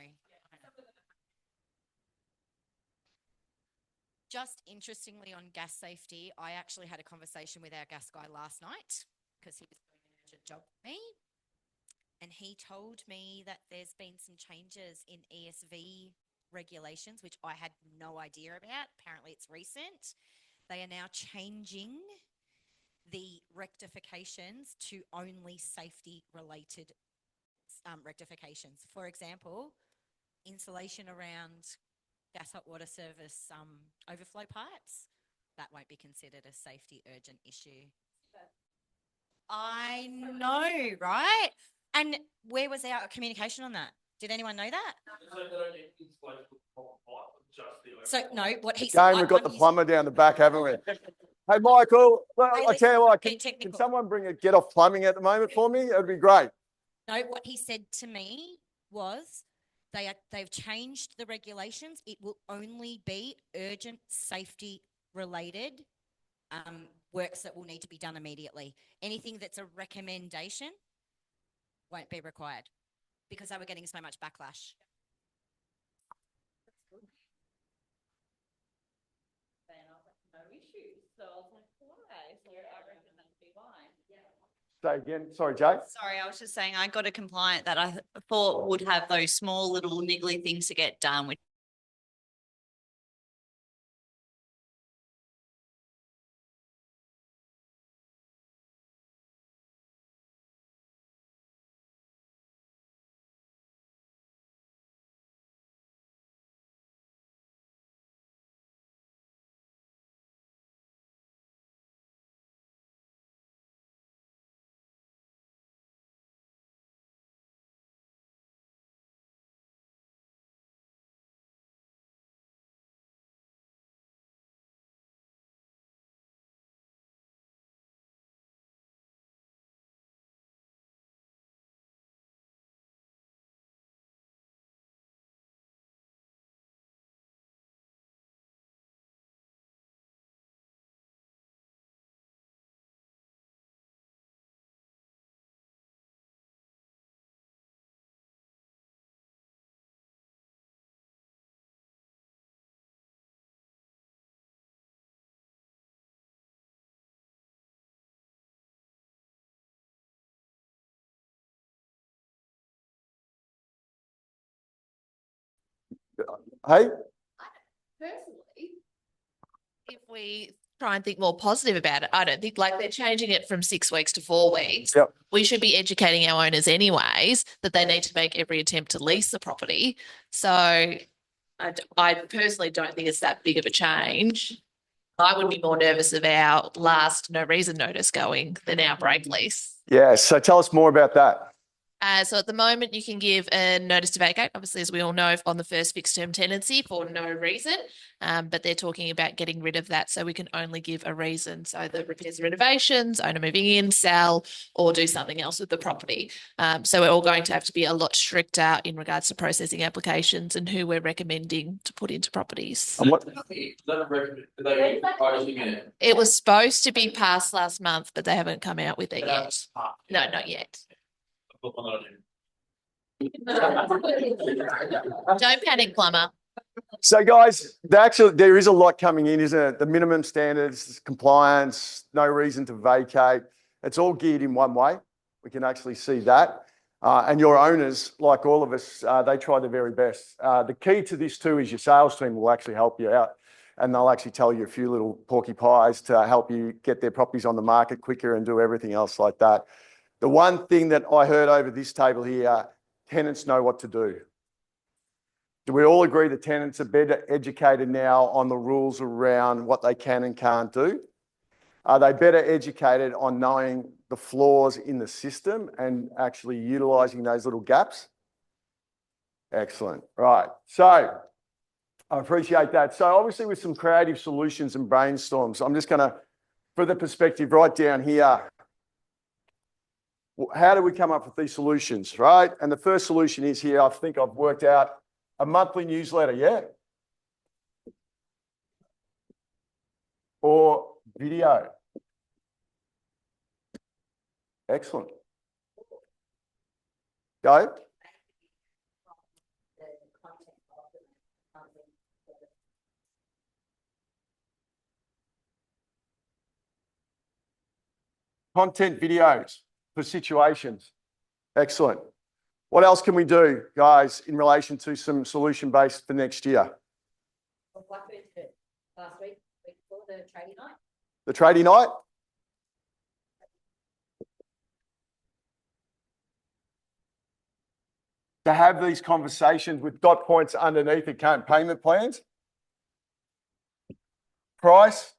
Just interestingly on gas safety, I actually had a conversation with our gas guy last night because he was doing an urgent job with me. And he told me that there's been some changes in ESV regulations, which I had no idea about. Apparently it's recent. They are now changing the rectifications to only safety related rectifications. For example, insulation around gas hot water service overflow pipes, that won't be considered a safety urgent issue. I know, right? And where was our communication on that? Did anyone know that? So no, what he said. Again, we've got the plumber down the back, haven't we? Hey, Michael, I tell you what, can someone bring a get off plumbing at the moment for me? It'd be great. No, what he said to me was they've changed the regulations. It will only be urgent safety related works that will need to be done immediately. Anything that's a recommendation won't be required because they were getting so much backlash. No issues. So I was like, why? So I reckon that'd be fine. Say again. Sorry, Jay. Sorry, I was just saying I got a compliant that I thought would have those small little niggly things to get done, which Hey, Personally, if we try and think more positive about it, I don't think like they're changing it from 6 weeks to 4 weeks. Yep. We should be educating our owners anyways that they need to make every attempt to lease the property. So I personally don't think it's that big of a change. I would be more nervous of our last no reason notice going than our break lease. yeah. So tell us more about that. So at the moment, you can give a notice to vacate, obviously, as we all know, on the first fixed term tenancy for no reason. But they're talking about getting rid of that. So we can only give a reason. So the repairs and renovations, owner moving in, sell, or do something else with the property. So we're all going to have to be a lot stricter in regards to processing applications and who we're recommending to put into properties. And what, It was supposed to be passed last month, but they haven't come out with it yet. No, not yet. Don't panic, plumber. so guys, there is a lot coming in, isn't it? The minimum standards, compliance, no reason to vacate. It's all geared in one way. We can actually see that. And your owners, like all of us, they try their very best. The key to this too is your sales team will actually help you out, and they'll actually tell you a few little porky pies to help you get their properties on the market quicker and do everything else like that. The one thing that I heard over this table here, tenants know what to do. Do we all agree that tenants are better educated now on the rules around what they can and can't do? Are they better educated on knowing the flaws in the system and actually utilising those little gaps? Excellent. Right. So I appreciate that. So obviously with some creative solutions and brainstorms, I'm just going to, for the perspective right down here, how do we come up with these solutions, right? And the first solution is here, I think I've worked out a monthly newsletter, yeah? Or video. Excellent. Go. Content videos for situations. Excellent. What else can we do, guys, in relation to some solution-based for next year? Blackburn did it last week before the trading night. The trading night? To have these conversations with dot points underneath the current payment plans. Price.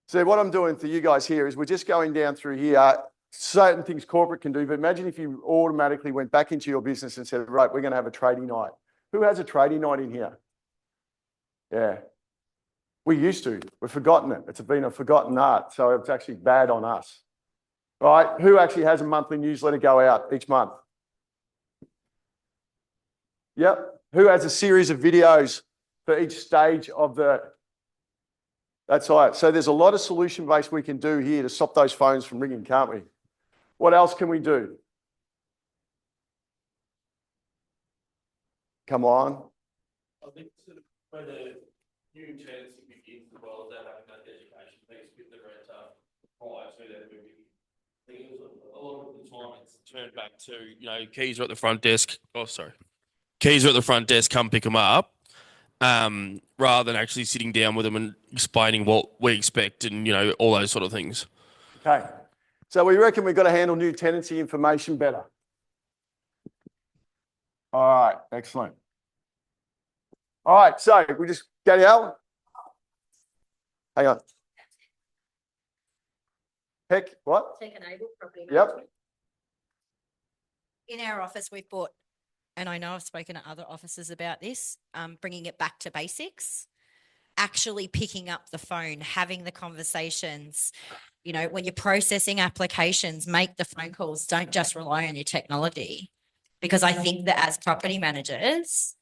So what I'm doing for you guys here is we're just going down through here, certain things corporate can do, but imagine if you automatically went back into your business and said, right, we're going to have a trading night. Who has a trading night in here? Yeah. We used to. We've forgotten it. It's been a forgotten art, so it's actually bad on us. Right? Who actually has a monthly newsletter go out each month? Yep. Who has a series of videos for each stage of the... That's right. So there's a lot of solution-based we can do here to stop those phones from ringing, can't we? What else can we do? Come on. I think sort of where the new tenancy begins as well as that having that education piece with the renter prior to that moving. I think it was a lot of the time it's turned back to, you know, keys are at the front desk. Oh, sorry. Keys are at the front desk, come pick them up. Rather than actually sitting down with them and explaining what we expect and, you know, all those sort of things. Okay. So we reckon we've got to handle new tenancy information better. All right. Excellent. All right. So we just get out. Hang on. Heck, what? Tech-enabled property Yep. management. In our office, we've bought, and I know I've spoken to other offices about this, bringing it back to basics, actually picking up the phone, having the conversations. You know, when you're processing applications, make the phone calls. Don't just rely on your technology. Because I think that as property managers,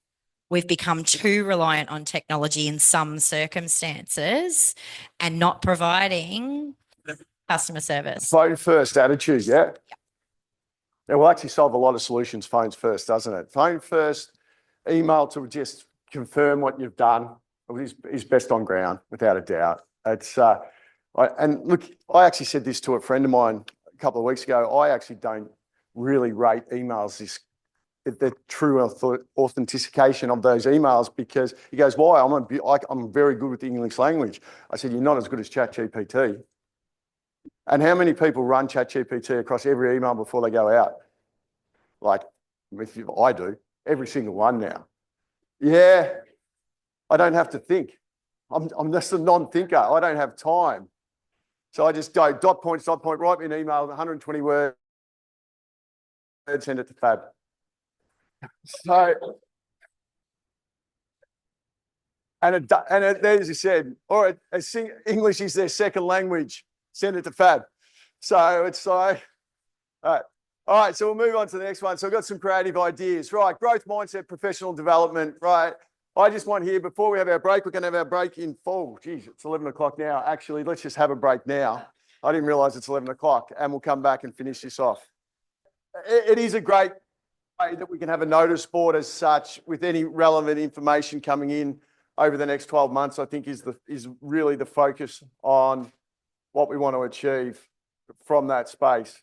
we've become too reliant on technology in some circumstances and not providing customer service. Phone first attitude, yeah? It will actually solve a lot of solutions, phones first, doesn't it? Phone first, email to just confirm what you've done is best on ground, without a doubt. It's and look, I actually said this to a friend of mine a couple of weeks ago. I actually don't really rate emails the true authentication of those emails, because he goes, why? I'm very good with the English language. I said, you're not as good as ChatGPT. And how many people run ChatGPT across every email before they go out? Like, I do, every single one now. Yeah, I don't have to think. I'm just a non-thinker. I don't have time. So I just go dot point, write me an email, 120 words, send it to Fab. So, as you said, all right, English is their second language. Send it to Fab. So it's like, all right, so we'll move on to the next one. So we've got some creative ideas. Right, growth mindset, professional development, right? I just want here, before we have our break, we're going to have our break in full. Geez, it's 11 o'clock now. Actually, let's just have a break now. I didn't realise it's 11 o'clock, and we'll come back and finish this off. It is a great way that we can have a notice board as such, with any relevant information coming in over the next 12 months, I think is really the focus on what we want to achieve from that space.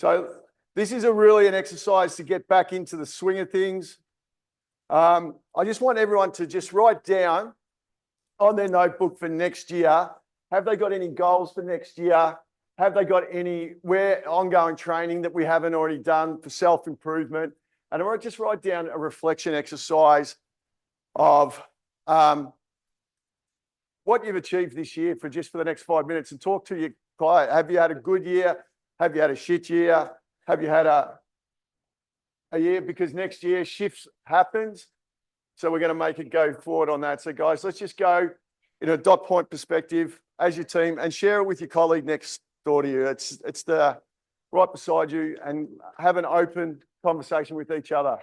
So this is really an exercise to get back into the swing of things. I just want everyone to just write down on their notebook for next year, have they got any goals for next year? Have they got any ongoing training that we haven't already done for self-improvement? And I want to just write down a reflection exercise of what you've achieved this year for the next 5 minutes, and talk to your client. Have you had a good year? Have you had a shit year? Have you had a year? Because next year shifts happens. So we're going to make it go forward on that. So guys, let's just go in a dot point perspective as your team and share it with your colleague next door to you. It's the right beside you, and have an open conversation with each other.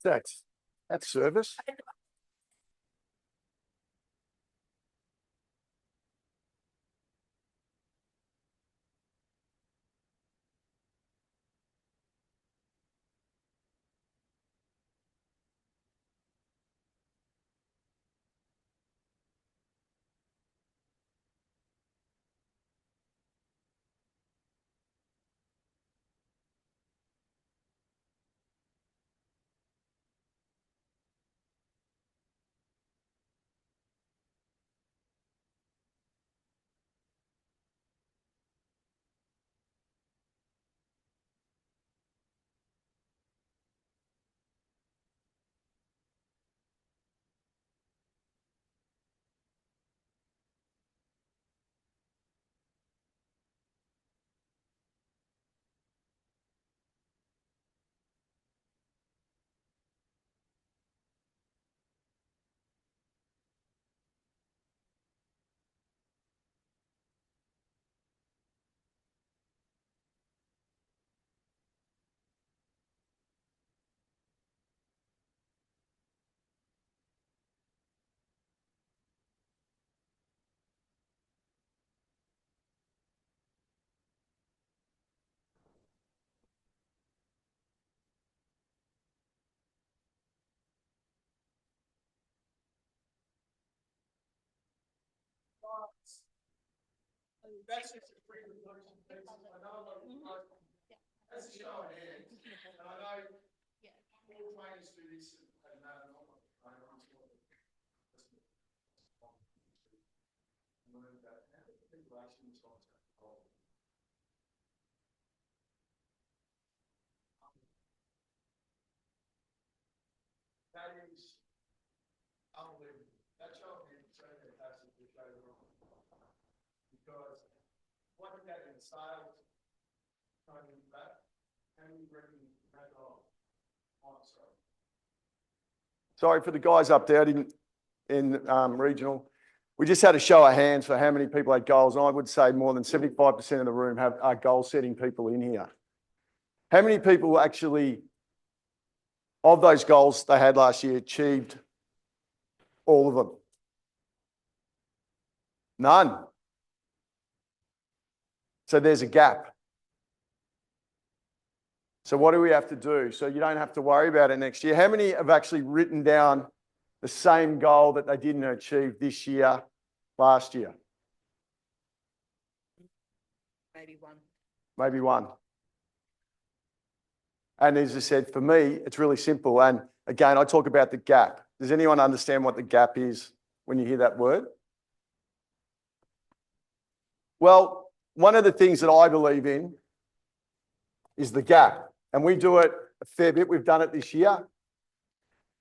That's service. That's just a free reflection piece. I know a lot of people, as a show of hands, and I know all trainers do this, and not all trainers learn that how the regulation is on control. That is unbelievable. That show of hands is so fantastic to show everyone. Because what you get in sales, coming back, how do you reckon that, Sorry for the guys up there in regional. We just had a show of hands for how many people had goals. And I would say more than 75% of the room are goal-setting people in here. How many people actually, of those goals they had last year, achieved all of them? None. So there's a gap. So what do we have to do? So you don't have to worry about it next year. How many have actually written down the same goal that they didn't achieve this year, last year? Maybe one. Maybe one. And as I said, for me, it's really simple. And again, I talk about the gap. Does anyone understand what the gap is when you hear that word? Well, one of the things that I believe in is the gap. And we do it a fair bit. We've done it this year.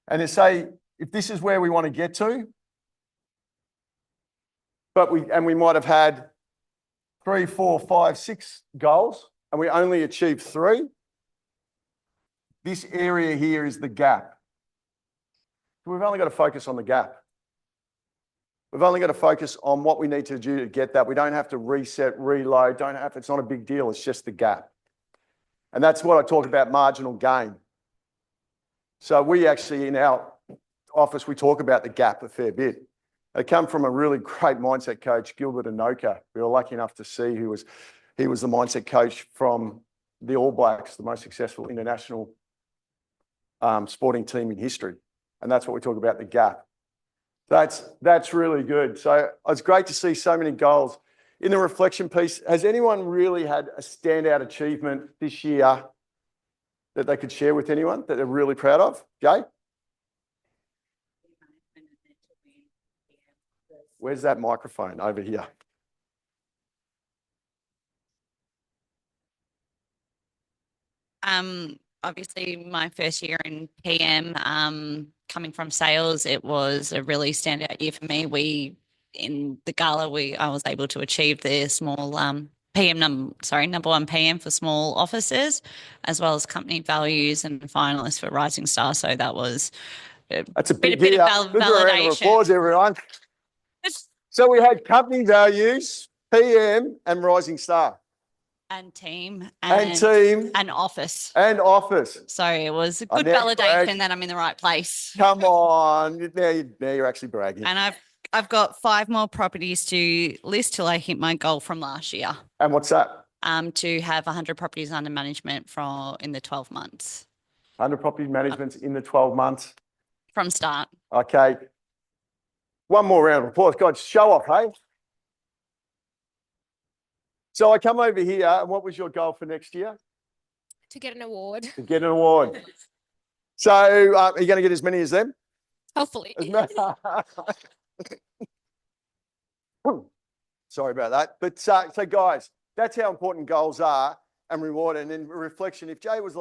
And to say, if this is where we want to get to, we might have had 3, 4, 5, 6 goals, and we only achieved 3. This area here is the gap. We've only got to focus on the gap. We've only got to focus on what we need to do to get that. We don't have to reset, reload, it's not a big deal, it's just the gap. And that's what I talk about marginal gain. So we actually, in our office, we talk about the gap a fair bit. They come from a really great mindset coach, Gilbert Anoka. We were lucky enough to see he was the mindset coach from the All Blacks, the most successful international sporting team in history. And that's what we talk about, the gap. That's really good. So it's great to see so many goals. In the reflection piece, has anyone really had a standout achievement this year that they could share with anyone that they're really proud of? Jay? Where's that microphone? Over here. Obviously my first year in PM, coming from sales, it was a really standout year for me. In the gala, I was able to achieve the small number 1 PM for small offices, as well as company values and finalists for Rising Star. So that was That's a bit of Give her a round of applause, everyone. So we had company values, PM, and Rising Star. And team and office. And office. So it was a good validation that I'm in the right place. Come on. Now you're actually bragging. And I've got 5 more properties to list till I hit my goal from last year. And what's that? To have 100 properties under management in the 12 months. 100 property managements in the 12 months. From start. Okay. One more round of applause. God, show off, hey? So I come over here, and what was your goal for next year? To get an award. To get an award. So are you going to get as many as them? Hopefully. Sorry about that. But so guys, that's how important goals are and reward. And in reflection, if Jay was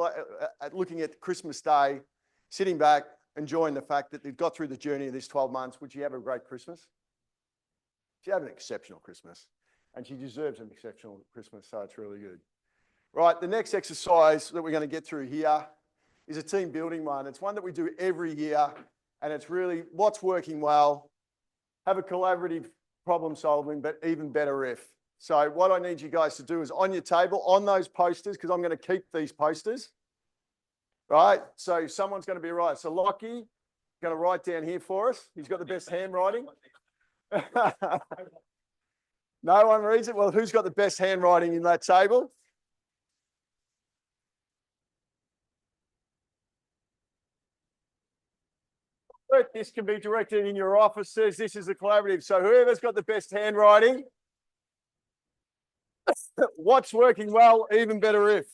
looking at Christmas Day, sitting back, enjoying the fact that they've got through the journey of this 12 months, would you have a great Christmas? She had an exceptional Christmas. And she deserves an exceptional Christmas, so it's really good. Right, the next exercise that we're going to get through here is a team building one. It's one that we do every year, and it's really what's working well, have a collaborative problem solving, but even better if. So what I need you guys to do is on your table, on those posters, because I'm going to keep these posters, right? So someone's going to be right. So Lockie, going to write down here for us. He's got the best handwriting. No one reads it? Well, who's got the best handwriting in that table? This can be directed in your offices. This is a collaborative. So whoever's got the best handwriting, what's working well, even better if.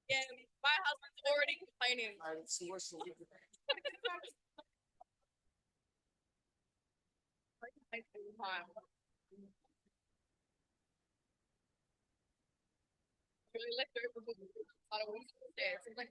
Yeah, my husband's already complaining. Really left over. I don't want to stay. It's like,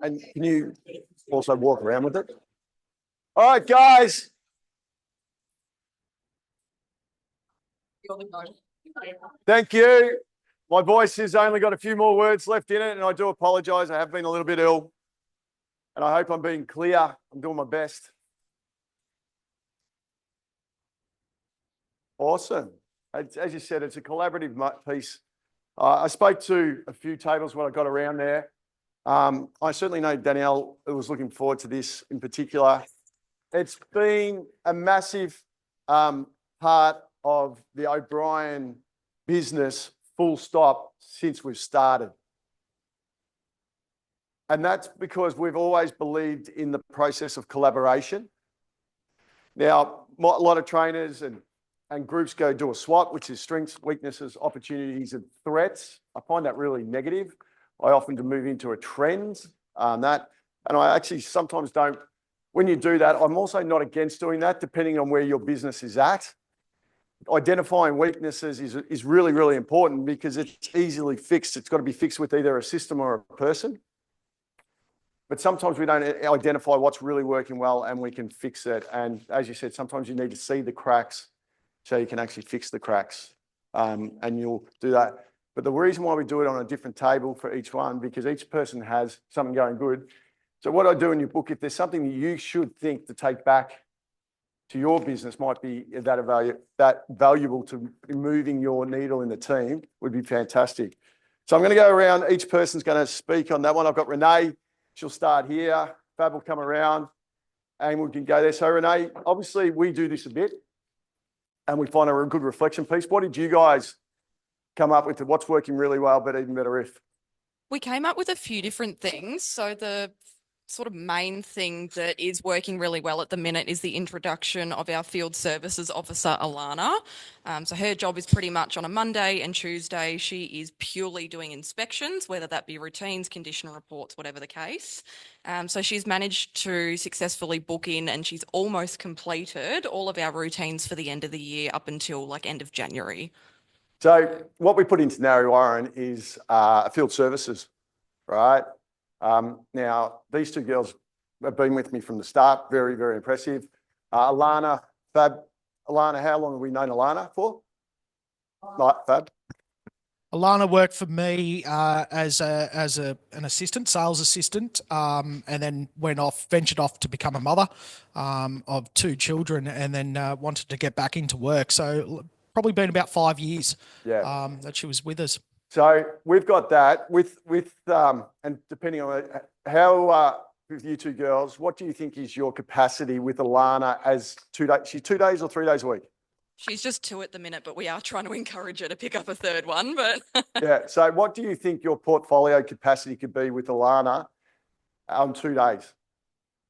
And can you also walk around with it? All right, guys. Thank you. My voice has only got a few more words left in it, and I do apologize. I have been a little bit ill, and I hope I'm being clear. I'm doing my best. Awesome. As you said, it's a collaborative piece. I spoke to a few tables when I got around there. I certainly know Danielle was looking forward to this in particular. It's been a massive part of the O'Brien business, full stop, since we've started. And that's because we've always believed in the process of collaboration. Now, a lot of trainers and groups go do a SWOT, which is strengths, weaknesses, opportunities, and threats. I find that really negative. I often do move into a trend and I actually sometimes don't. When you do that, I'm also not against doing that, depending on where your business is at. Identifying weaknesses is really, really important because it's easily fixed. It's got to be fixed with either a system or a person. But sometimes we don't identify what's really working well and we can fix it. And as you said, sometimes you need to see the cracks so you can actually fix the cracks, and you'll do that. But the reason why we do it on a different table for each one, because each person has something going good. So what I do in your book, if there's something that you should think to take back to your business might be that valuable to moving your needle in the team, would be fantastic. So I'm going to go around. Each person's going to speak on that one. I've got Renee. She'll start here. Fab will come around and we can go there. So Renee, obviously we do this a bit and we find a good reflection piece. What did you guys come up with? What's working really well, but even better if? We came up with a few different things. So the sort of main thing that is working really well at the minute is the introduction of our field services officer, Alana. So her job is pretty much on a Monday and Tuesday. She is purely doing inspections, whether that be routines, condition reports, whatever the case. So she's managed to successfully book in and she's almost completed all of our routines for the end of the year up until like end of January. So what we put into Narry Warren is field services, right? Now, these two girls have been with me from the start. Very, very impressive. Alana, Fab. Alana, how long have we known Alana for? Fab? Alana worked for me as an assistant, sales assistant, and then ventured off to become a mother of two children, and then wanted to get back into work. So probably been about 5 years that she was with us. So we've got that with and depending on how with you two girls, what do you think is your capacity with Alana as 2 days? She's 2 days or 3 days a week? She's just 2 at the minute, but we are trying to encourage her to pick up a third one. But yeah. So what do you think your portfolio capacity could be with Alana on 2 days?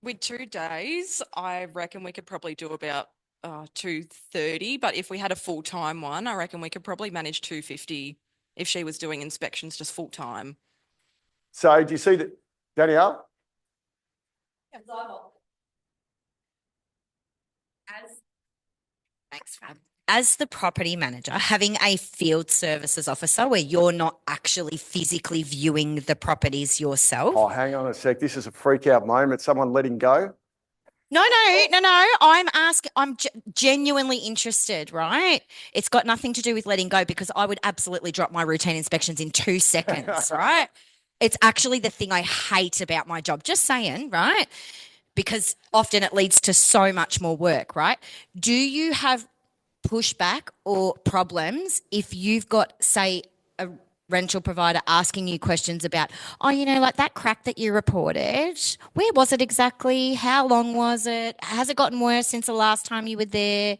With 2 days, I reckon we could probably do about 230. But if we had a full-time one, I reckon we could probably manage 250 if she was doing inspections just full-time. So do you see that, Danielle? Thanks, Fab. As the property manager, having a field services officer where you're not actually physically viewing the properties yourself. Oh, hang on a sec. This is a freak out moment. Someone letting go? No. I'm genuinely interested, right? It's got nothing to do with letting go because I would absolutely drop my routine inspections in 2 seconds, right? It's actually the thing I hate about my job. Just saying, right? Because often it leads to so much more work, right? Do you have pushback or problems if you've got, say, a rental provider asking you questions about, like that crack that you reported, where was it exactly? How long was it? Has it gotten worse since the last time you were there?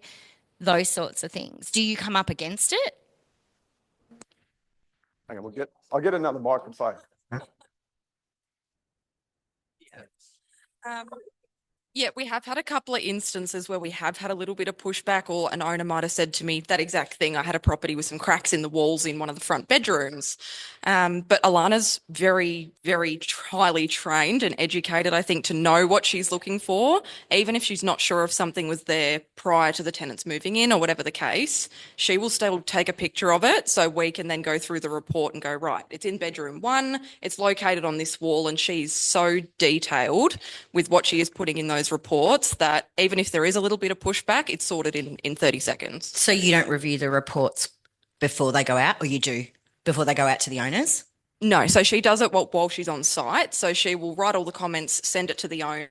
Those sorts of things. Do you come up against it? Hang on, I'll get another microphone. Yeah, we have had a couple of instances where we have had a little bit of pushback, or an owner might have said to me that exact thing. I had a property with some cracks in the walls in one of the front bedrooms. But Alana's very, very highly trained and educated, I think, to know what she's looking for. Even if she's not sure if something was there prior to the tenants moving in or whatever the case, she will still take a picture of it so we can then go through the report and go, right, it's in bedroom 1, it's located on this wall, and she's so detailed with what she is putting in those reports that even if there is a little bit of pushback, it's sorted in 30 seconds. So you don't review the reports before they go out, or you do before they go out to the owners? No, so she does it while she's on site. So she will write all the comments, send it to the owner.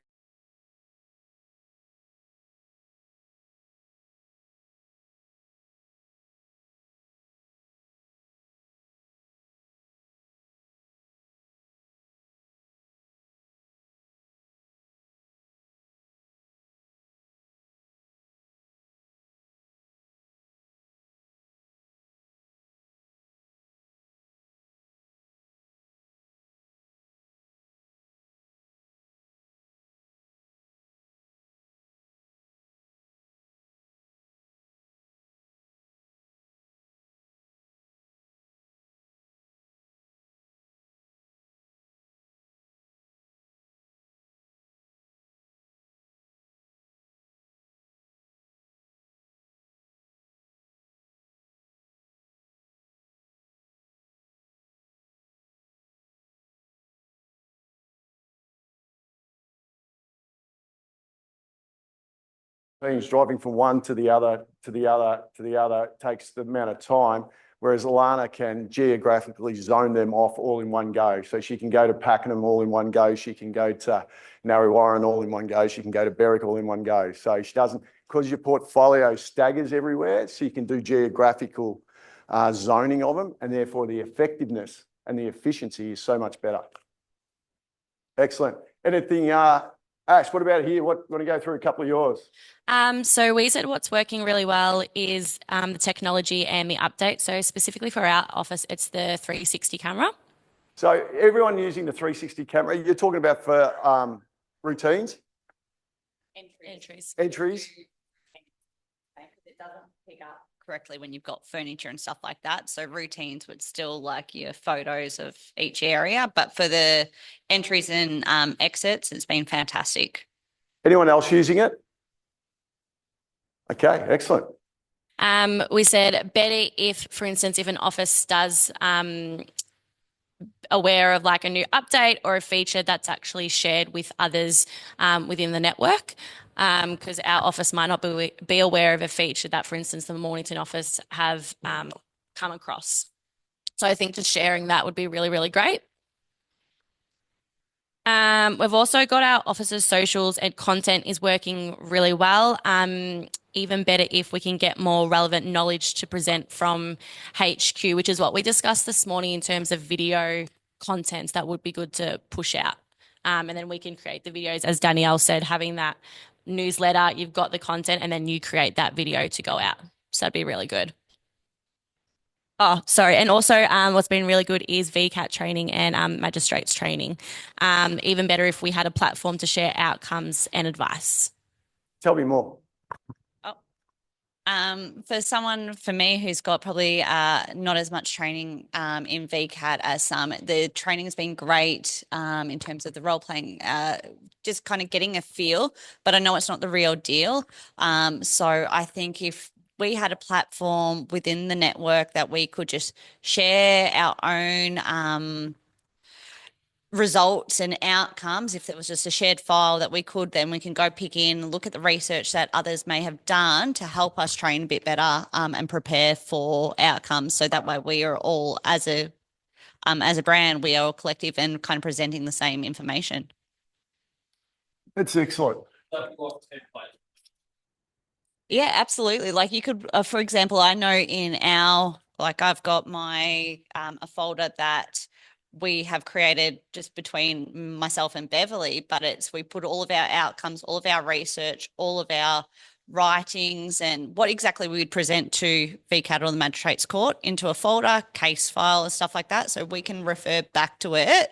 Teams driving from one to the other, to the other, to the other takes the amount of time, whereas Alana can geographically zone them off all in one go. So she can go to Pakenham all in one go. She can go to Narre Warren all in one go. She can go to Berwick all in one go. So she doesn't, because your portfolio staggers everywhere, so you can do geographical zoning of them, and therefore the effectiveness and the efficiency is so much better. Excellent. Anything, Ash, what about here? Want to go through a couple of yours? So we said what's working really well is the technology and the update. So specifically for our office, it's the 360 camera. So everyone using the 360 camera, you're talking about for routines? Entries. Entries? It doesn't pick up correctly when you've got furniture and stuff like that. So routines would still like your photos of each area, but for the entries and exits, it's been fantastic. Anyone else using it? Okay, excellent. We said better if, for instance, if an office does aware of like a new update or a feature that's actually shared with others within the network, because our office might not be aware of a feature that, for instance, the Mornington office have come across. So I think just sharing that would be really, really great. We've also got our office's socials and content is working really well. Even better if we can get more relevant knowledge to present from HQ, which is what we discussed this morning in terms of video contents that would be good to push out. And then we can create the videos, as Danielle said, having that newsletter, you've got the content, and then you create that video to go out. So that'd be really good. Oh, sorry. And also what's been really good is VCAT training and magistrates training. Even better if we had a platform to share outcomes and advice. Tell me more. For me who's got probably not as much training in VCAT as some, the training has been great in terms of the role playing, just kind of getting a feel, but I know it's not the real deal. So I think if we had a platform within the network that we could just share our own results and outcomes, if it was just a shared file that we could, then we can go pick in, look at the research that others may have done to help us train a bit better and prepare for outcomes. So that way we are all, as a brand, we are all collective and kind of presenting the same information. That's excellent. Yeah, absolutely. Like you could, for example, I know in our, like I've got my, a folder that we have created just between myself and Beverly, but we put all of our outcomes, all of our research, all of our writings and what exactly we would present to VCAT or the Magistrates Court into a folder, case file and stuff like that. So we can refer back to it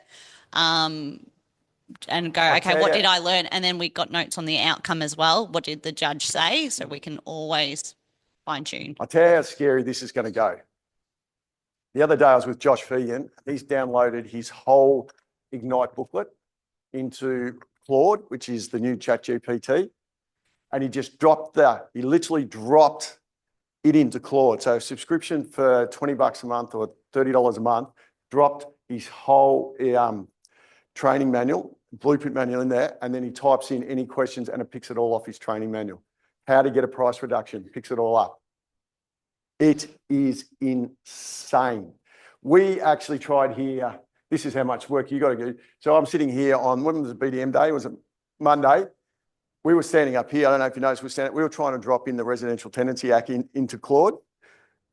and go, I okay, tell what ya. did I learn? And then we got notes on the outcome as well. What did the judge say? So we can always fine tune. I'll tell you how scary this is going to go. The other day I was with Josh Fegan. He's downloaded his whole Ignite booklet into Claude, which is the new ChatGPT. And he literally dropped it into Claude. So a subscription for $20 a month or $30 a month, dropped his whole training manual, blueprint manual in there. And then he types in any questions and it picks it all off his training manual. How to get a price reduction, picks it all up. It is insane. We actually tried here. This is how much work you got to do. So I'm sitting here on, when was it, BDM day? Was it Monday? We were standing up here. I don't know if you noticed, we were trying to drop in the Residential Tenancy Act into Claude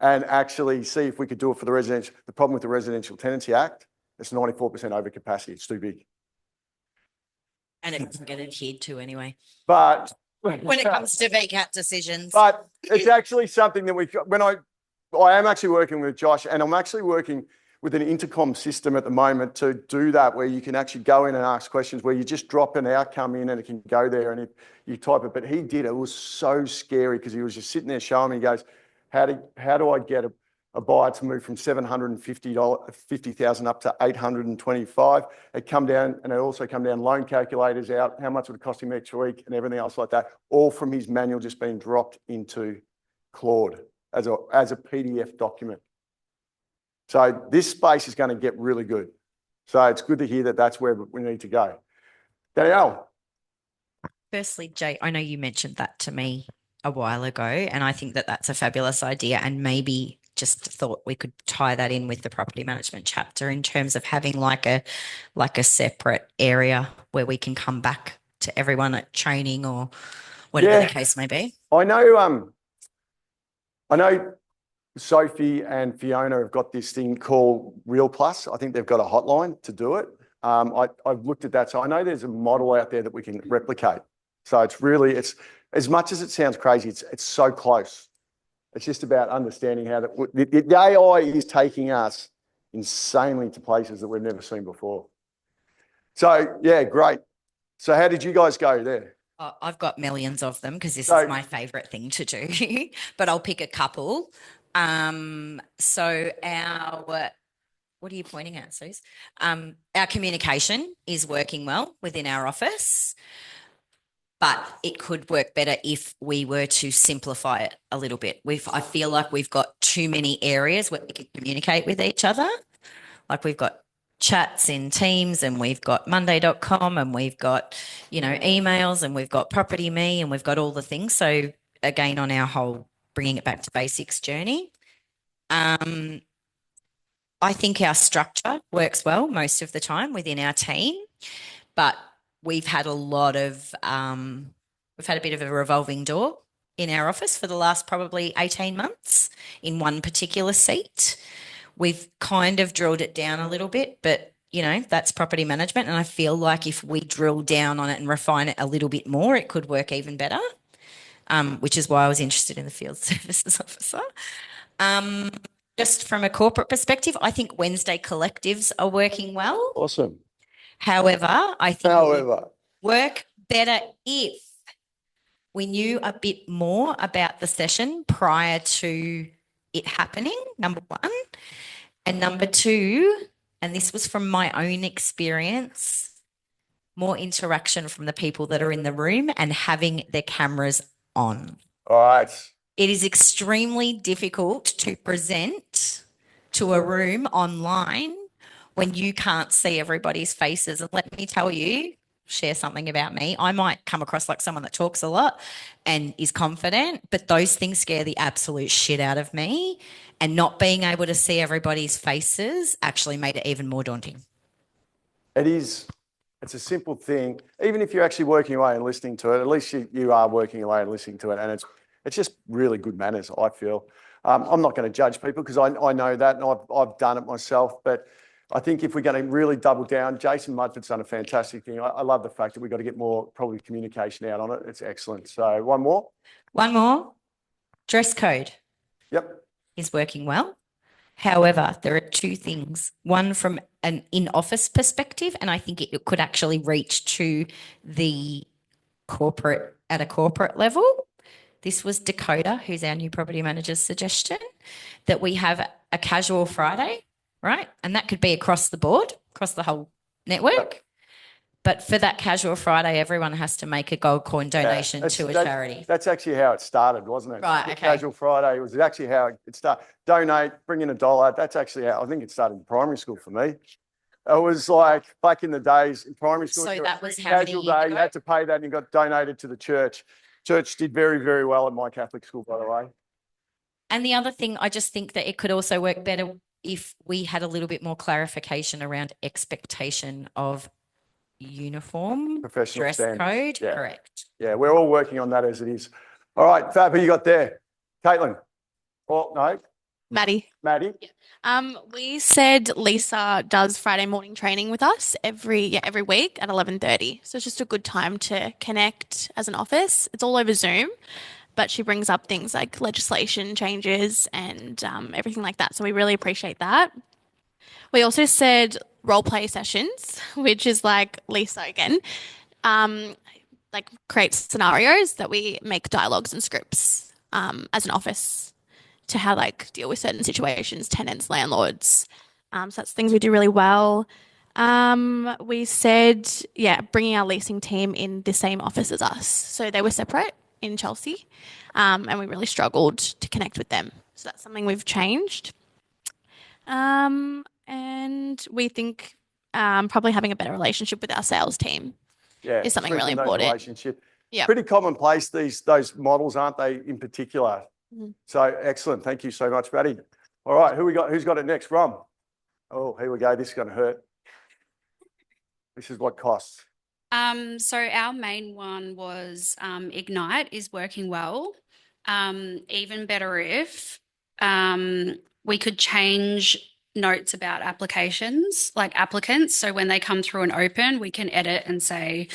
and actually see if we could do it for the residential. The problem with the Residential Tenancy Act, it's 94% over capacity. It's too big. And it doesn't get adhered to anyway. But When it comes to VCAT decisions. but it's actually something that I am actually working with Josh, and I'm actually working with an intercom system at the moment to do that, where you can actually go in and ask questions, where you just drop an outcome in and it can go there and you type it. But he did it. It was so scary because he was just sitting there showing me, he goes, how do I get a buyer to move from $750,000 up to 825? It come down, and it also come down loan calculators out, how much would it cost him each week and everything else like that, all from his manual just being dropped into Claude as a PDF document. So this space is going to get really good. So it's good to hear that that's where we need to go. Danielle. Firstly, Jay, I know you mentioned that to me a while ago, and I think that that's a fabulous idea, and maybe just thought we could tie that in with the property management chapter in terms of having like a separate area where we can come back to everyone at training or whatever the case may be. I know Sophie and Fiona have got this thing called Real Plus. I think they've got a hotline to do it. I've looked at that. So I know there's a model out there that we can replicate. So it's as much as it sounds crazy, it's so close. It's just about understanding how the AI is taking us insanely to places that we've never seen before. So yeah, great. So how did you guys go there? I've got millions of them because this is my favorite thing to do, but I'll pick a couple. So what are you pointing at, Suze? Our communication is working well within our office, but it could work better if we were to simplify it a little bit. I feel like we've got too many areas where we can communicate with each other. Like we've got chats in Teams, and we've got monday.com, and we've got, emails, and we've got Property Me, and we've got all the things. So again, on our whole bringing it back to basics journey, I think our structure works well most of the time within our team, but we've had a bit of a revolving door in our office for the last probably 18 months in one particular seat. We've kind of drilled it down a little bit, but that's property management. And I feel like if we drill down on it and refine it a little bit more, it could work even better, which is why I was interested in the field services officer. Just from a corporate perspective, I think Wednesday collectives are working well. Awesome. However, I think it would work better if we knew a bit more about the session prior to it happening, number one. And number two, and this was from my own experience, more interaction from the people that are in the room and having their cameras on. All right. It is extremely difficult to present to a room online when you can't see everybody's faces. And let me tell you, share something about me. I might come across like someone that talks a lot and is confident, but those things scare the absolute shit out of me. And not being able to see everybody's faces actually made it even more daunting. It's a simple thing. Even if you're actually working away and listening to it, at least you are working away and listening to it. And it's just really good manners, I feel. I'm not going to judge people because I know that, and I've done it myself. But I think if we're going to really double down, Jason Mudford's done a fantastic thing. I love the fact that we've got to get more probably communication out on it. It's excellent. So one more. One more. Dress code. Yep. Is working well. However, there are two things. One from an in-office perspective, and I think it could actually reach to the corporate at a corporate level. This was Dakota, who's our new property manager's suggestion, that we have a casual Friday, right? And that could be across the board, across the whole network. But for that casual Friday, everyone has to make a gold coin donation to a charity. That's actually how it started, wasn't it? Right, okay. Casual Friday was actually how it started. Donate, bring in $1. That's actually how, I think it started in primary school for me. It was like back in the days in primary school. So that was how casual many years day, ago? you had to pay that and you got donated to the church. Church did very, very well at my Catholic school, by the way. And the other thing, I just think that it could also work better if we had a little bit more clarification around expectation of uniform, Professional dress standards. code, Yeah. correct. Yeah, we're all working on that as it is. All right, Fab, who you got there? Caitlin? Oh, no, Maddie. Maddie? We said Lisa does Friday morning training with us every week at 11:30. So it's just a good time to connect as an office. It's all over Zoom, but she brings up things like legislation changes and everything like that. So we really appreciate that. We also said role play sessions, which is like Lisa again, like create scenarios that we make dialogues and scripts as an office to how like deal with certain situations, tenants, landlords. So that's things we do really well. We said, bringing our leasing team in the same office as us. So they were separate in Chelsea, and we really struggled to connect with them. So that's something we've changed. And we think probably having a better relationship with our sales team is something really strengthen those important. relationship. Yeah. Pretty commonplace, those models, aren't they, in particular? Mhm. So excellent. Thank you so much, Maddie. All right, who we got? Who's got it next? Rom. Oh, here we go. This is going to hurt. This is what costs. So our main one was Ignite is working well. Even better if we could change notes about applications, like applicants. So when they come through and open, we can edit and say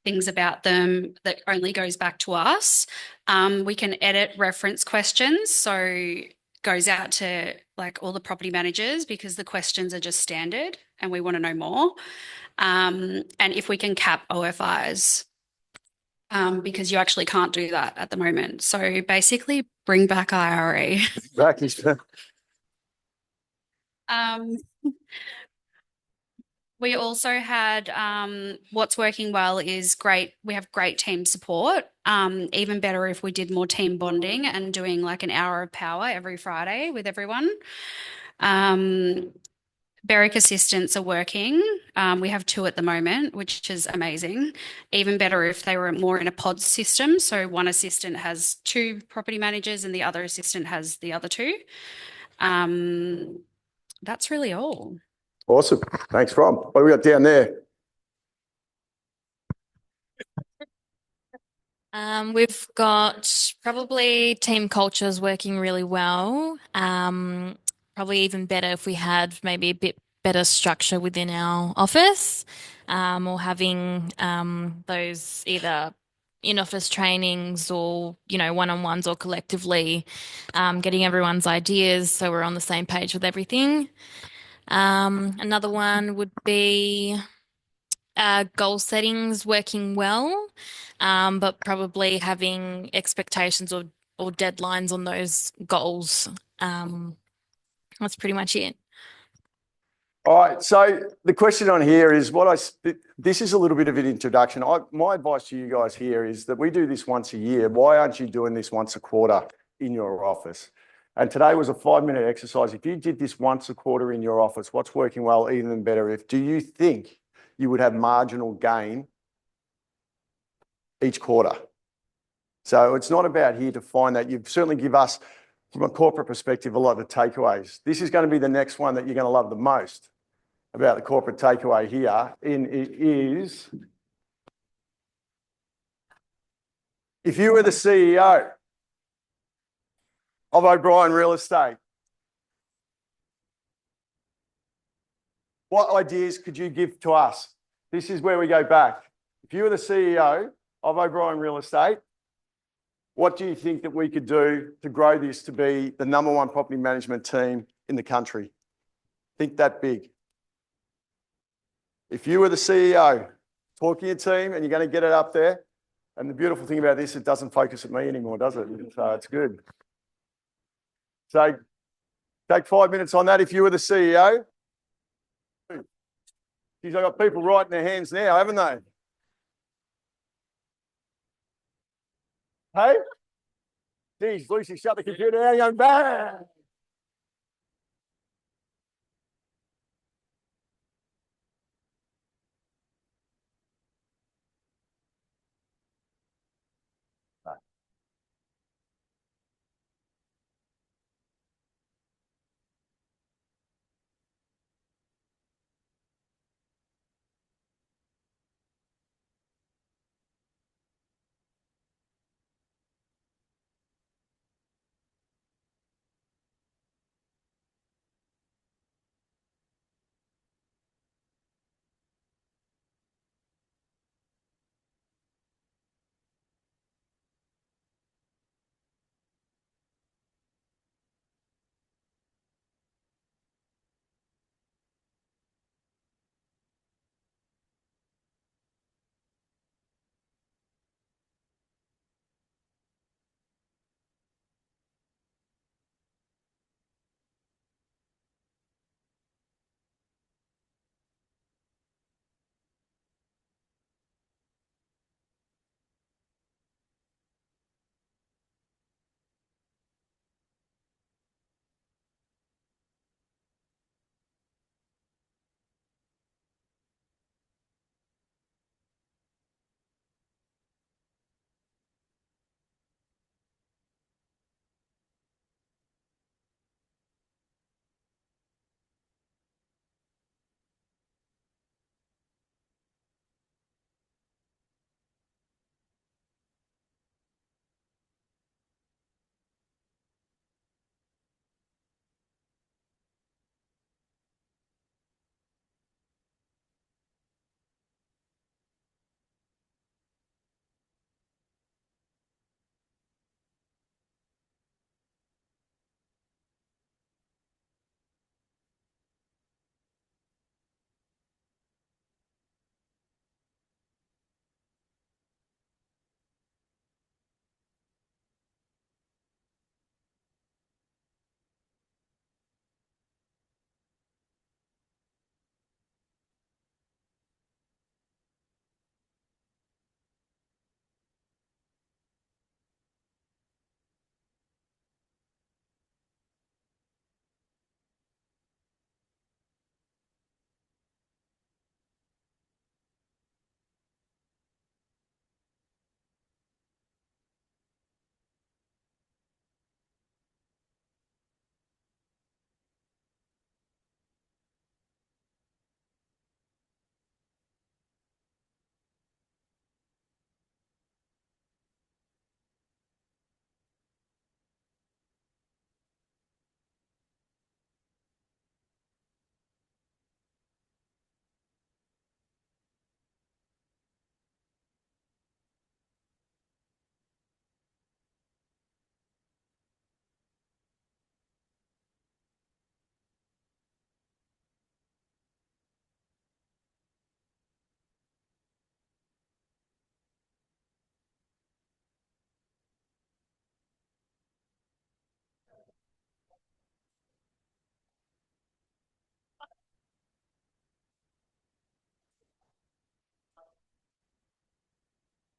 things about them that only goes back to us. We can edit reference questions. So goes out to like all the property managers because the questions are just standard and we want to know more. And if we can cap OFIs, because you actually can't do that at the moment. So basically bring back IRE. Back is We also had what's working well is great. We have great team support. Even better if we did more team bonding and doing like an hour of power every Friday with everyone. Berwick assistants are working. We have 2 at the moment, which is amazing. Even better if they were more in a pod system. So one assistant has 2 property managers and the other assistant has the other 2. That's really all. awesome. Thanks, Rom. What do we got down there? We've got probably team cultures working really well. Probably even better if we had maybe a bit better structure within our office, or having those either in-office trainings or, one-on-ones or collectively, getting everyone's ideas so we're on the same page with everything. Another one would be goal settings working well, but probably having expectations or deadlines on those goals. That's pretty much it. All right. So the question on here is this is a little bit of an introduction. My advice to you guys here is that we do this once a year. Why aren't you doing this once a quarter in your office? And today was a 5-minute exercise. If you did this once a quarter in your office, what's working well, even better if, do you think you would have marginal gain each quarter? So it's not about here to find that. You've certainly give us, from a corporate perspective, a lot of takeaways. This is going to be the next one that you're going to love the most about the corporate takeaway here. It is, if you were the CEO of O'Brien Real Estate, what ideas could you give to us? This is where we go back. If you were the CEO of O'Brien Real Estate, what do you think that we could do to grow this to be the #1 property management team in the country. Think that big. If you were the CEO, talk to your team and you're going to get it up there. And the beautiful thing about this, it doesn't focus at me anymore, does it? So it's good. So take 5 minutes on that if you were the CEO. Geez, I've got people writing their hands now, haven't they? Hey? Geez, Lucy, shut the computer down. You're going, bang!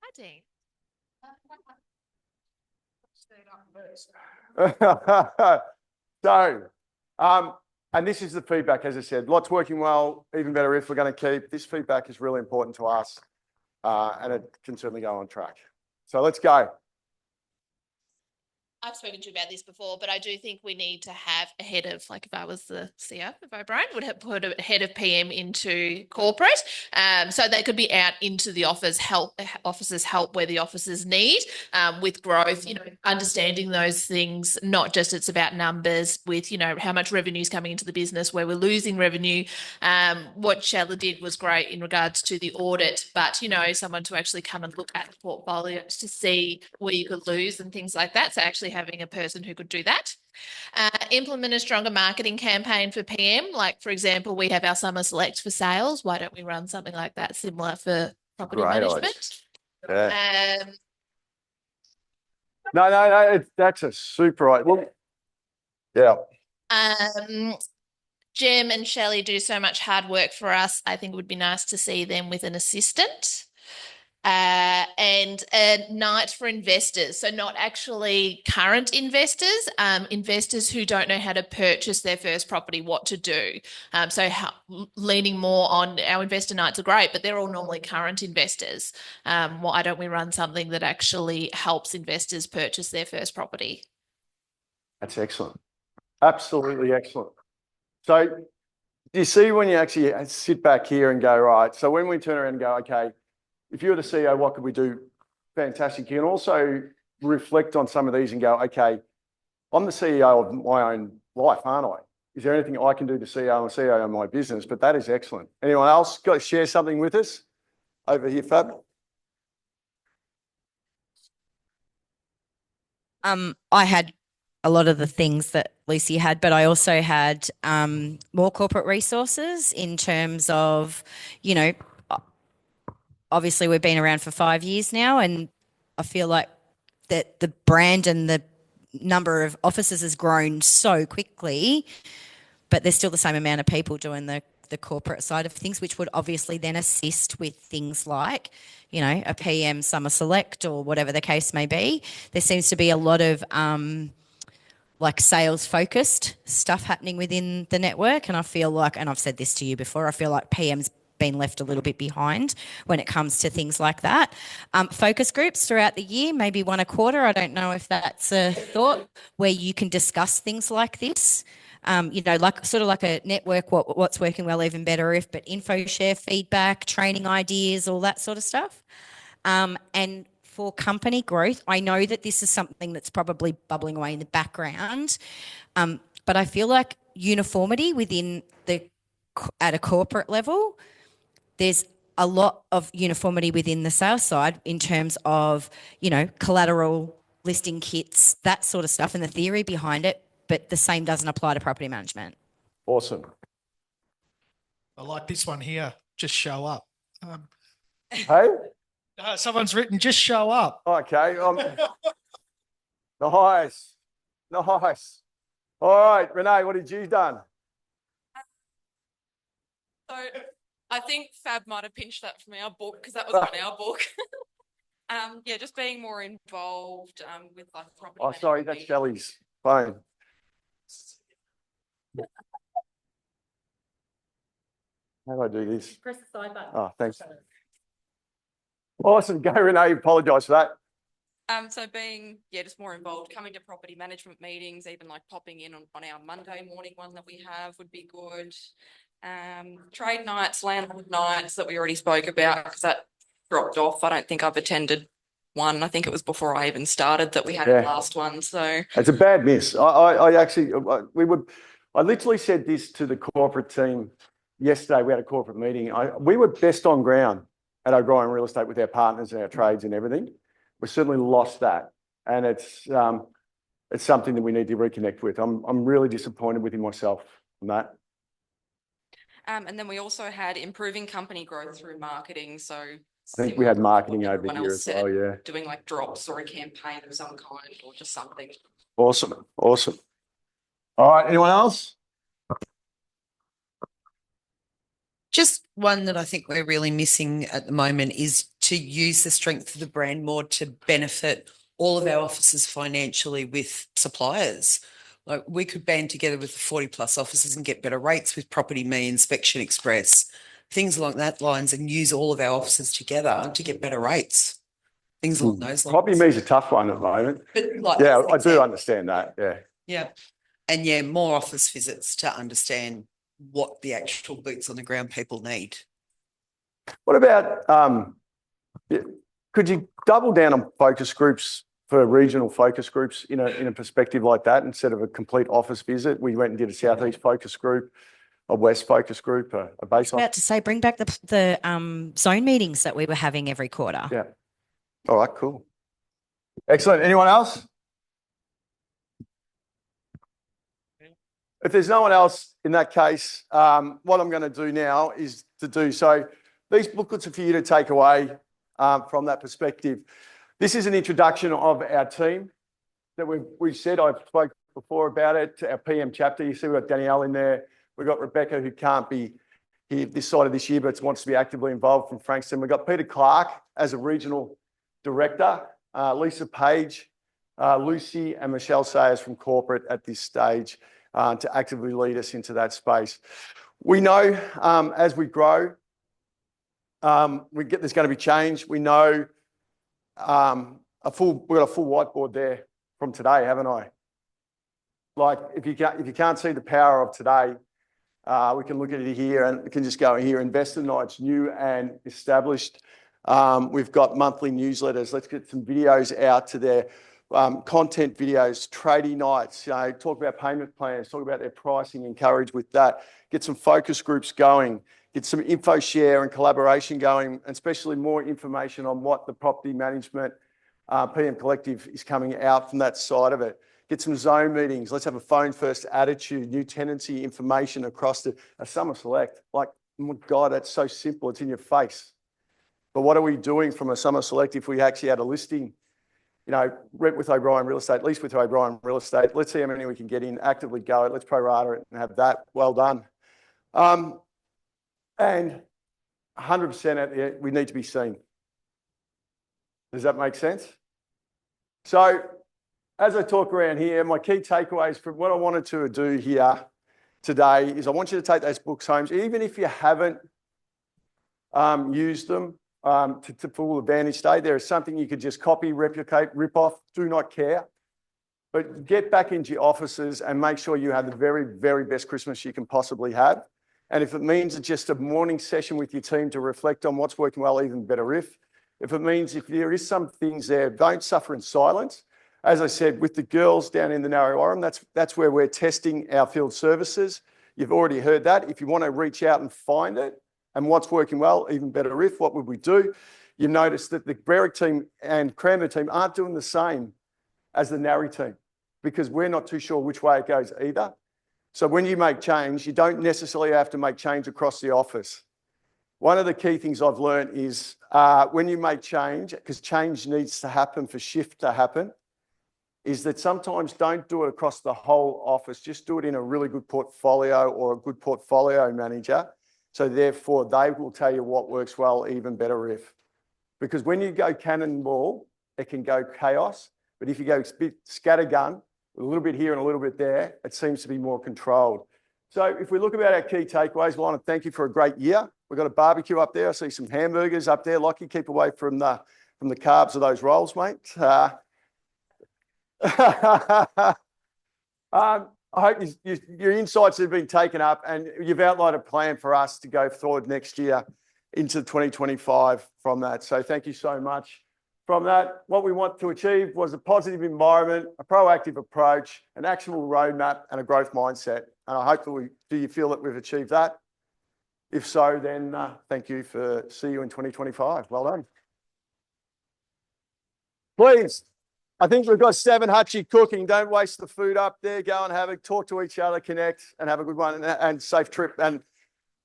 Hi, Dean. So, and this is the feedback, as I said, lots working well, even better if we're going to keep. This feedback is really important to us, and it can certainly go on track. So let's go. I've spoken to you about this before, but I do think we need to have a head of, like if I was the CEO of O'Brien, would have put a head of PM into corporate. So they could be out into the offices help where the offices need with growth, understanding those things, not just it's about numbers with, how much revenue is coming into the business, where we're losing revenue. What Shella did was great in regards to the audit, but, someone to actually come and look at the portfolios to see where you could lose and things like that. So actually having a person who could do that. Implement a stronger marketing campaign for PM. Like, for example, we have our summer select for sales. Why don't we run something like that similar for property Great management? Yeah. No, that's a super right. Well, yeah. Jim and Shelley do so much hard work for us. I think it would be nice to see them with an assistant. And a night for investors. So not actually current investors, investors who don't know how to purchase their first property, what to do. Leaning more on our investor nights are great, but they're all normally current investors. Why don't we run something that actually helps investors purchase their first property? That's excellent. Absolutely excellent. So do you see when you actually sit back here and go, right, so when we turn around and go, okay, if you're the CEO, what could we do? Fantastic. You can also reflect on some of these and go, okay, I'm the CEO of my own life, aren't I? Is there anything I can do to CEO? I'm a CEO of my business, but that is excellent. Anyone else got to share something with us? Over here, Fab. I had a lot of the things that Lucy had, but I also had more corporate resources in terms of, you know, obviously we've been around for 5 years now, and I feel like that the brand and the number of offices has grown so quickly, but there's still the same amount of people doing the corporate side of things, which would obviously then assist with things like, you know, a PM summer select or whatever the case may be. There seems to be a lot of like sales focused stuff happening within the network, and I feel like, and I've said this to you before, I feel like PM's been left a little bit behind when it comes to things like that. Focus groups throughout the year, maybe one a quarter. I don't know if that's a thought where you can discuss things like this. You know, like sort of like a network, what's working well, even better if, but info share, feedback, training ideas, all that sort of stuff. And for company growth, I know that this is something that's probably bubbling away in the background, but I feel like uniformity within at a corporate level, there's a lot of uniformity within the sales side in terms of, you know, collateral, listing kits, that sort of stuff, and the theory behind it, but the same doesn't apply to property management. Awesome. I like this one here. Just show up. Hey? Someone's written, just show up. Okay. Nice. Nice. All right, Renee, what had you done? So I think Fab might have pinched that from our book because that was on our book. Yeah, just being more involved with like property. Oh, sorry, that's Shelley's phone. How do I do this? Press the side button. Oh, thanks. Awesome. Go, Renee. Apologise for that. So being, just more involved, coming to property management meetings, even like popping in on our Monday morning one that we have would be good. Trade nights, landlord nights that we already spoke about, because that dropped off. I don't think I've attended one. I think it was before I even started that we had the last one. So it's a bad miss. I actually, I literally said this to the corporate team yesterday. We had a corporate meeting. We were best on ground at O'Brien Real Estate with our partners and our trades and everything. We certainly lost that, and it's something that we need to reconnect with. I'm really disappointed within myself on that. And then we also had improving company growth through marketing. So I think we had marketing over here as well. Yeah, doing like drops or a campaign of some kind or just something. Awesome, awesome. All right, anyone else? Just one that I think we're really missing at the moment is to use the strength of the brand more to benefit all of our offices financially with suppliers. Like we could band together with the 40 plus offices and get better rates with Property Me, Inspection Express, things along that lines, and use all of our offices together to get better rates. Things along those lines. Property Me is a tough one at the moment. But like, yeah, I do understand that. Yeah. Yeah. And more office visits to understand what the actual boots on the ground people need. What about, could you double down on focus groups for regional focus groups in a perspective like that instead of a complete office visit? We went and did a Southeast focus group, a West focus group, a baseline. I was about to say, bring back the zone meetings that we were having every quarter. Yeah. All right, cool. Excellent. Anyone else? If there's no one else in that case, what I'm going to do now is to do so. These booklets are for you to take away from that perspective. This is an introduction of our team that we've said. I spoke before about it, our PM chapter. You see we've got Danielle in there. We've got Rebecca, who can't be here this side of this year, but wants to be actively involved from Frankston. We've got Peter Clark as a regional director, Lisa Page, Lucy and Michelle Sayers from corporate at this stage to actively lead us into that space. We know as we grow, there's going to be change. We know we've got a full whiteboard there from today, haven't I? Like if you can't see the power of today, we can look at it here and we can just go here. Investor Night's new and established. We've got monthly newsletters. Let's get some videos out to their content videos, tradie nights, talk about payment plans, talk about their pricing, encourage with that, get some focus groups going, get some info share and collaboration going, and especially more information on what the property management PM Collective is coming out from that side of it. Get some zone meetings. Let's have a phone first attitude, new tenancy information across a summer select. Like, oh my God, that's so simple. It's in your face. But what are we doing from a summer select if we actually had a listing? Rent with O'Brien Real Estate, lease with O'Brien Real Estate. Let's see how many we can get in, actively go it. Let's pro-rata it and have that. Well done. And 100% we need to be seen. Does that make sense? So as I talk around here, my key takeaways from what I wanted to do here today is I want you to take those books home, even if you haven't used them to full advantage today. There is something you could just copy, replicate, rip off, do not care. But get back into your offices and make sure you have the very, very best Christmas you can possibly have. And if it means just a morning session with your team to reflect on what's working well, even better if it means if there is some things there, don't suffer in silence. As I said, with the girls down in the Narrow Orme, that's where we're testing our field services. You've already heard that. If you want to reach out and find it and what's working well, even better if, what would we do? You notice that the Berwick team and Cranbourne team aren't doing the same as the Narry team because we're not too sure which way it goes either. So when you make change, you don't necessarily have to make change across the office. One of the key things I've learned is when you make change, because change needs to happen for shift to happen, is that sometimes don't do it across the whole office. Just do it in a really good portfolio or a good portfolio manager. So therefore, they will tell you what works well, even better if. Because when you go cannonball, it can go chaos. But if you go scattergun, a little bit here and a little bit there, it seems to be more controlled. So if we look about our key takeaways, we want to thank you for a great year. We've got a barbecue up there. I see some hamburgers up there. Lockie, keep away from the carbs of those rolls, mate. I hope your insights have been taken up and you've outlined a plan for us to go forward next year into 2025 from that. So thank you so much. From that, what we want to achieve was a positive environment, a proactive approach, an actionable roadmap and a growth mindset. And I hope do you feel that we've achieved that? If so, then thank you see you in 2025. Well done. Please. I think we've got 7 Hutchie cooking. Don't waste the food up there. Go and have it. Talk to each other, connect, and have a good one and safe trip. And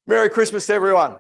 Merry Christmas to everyone.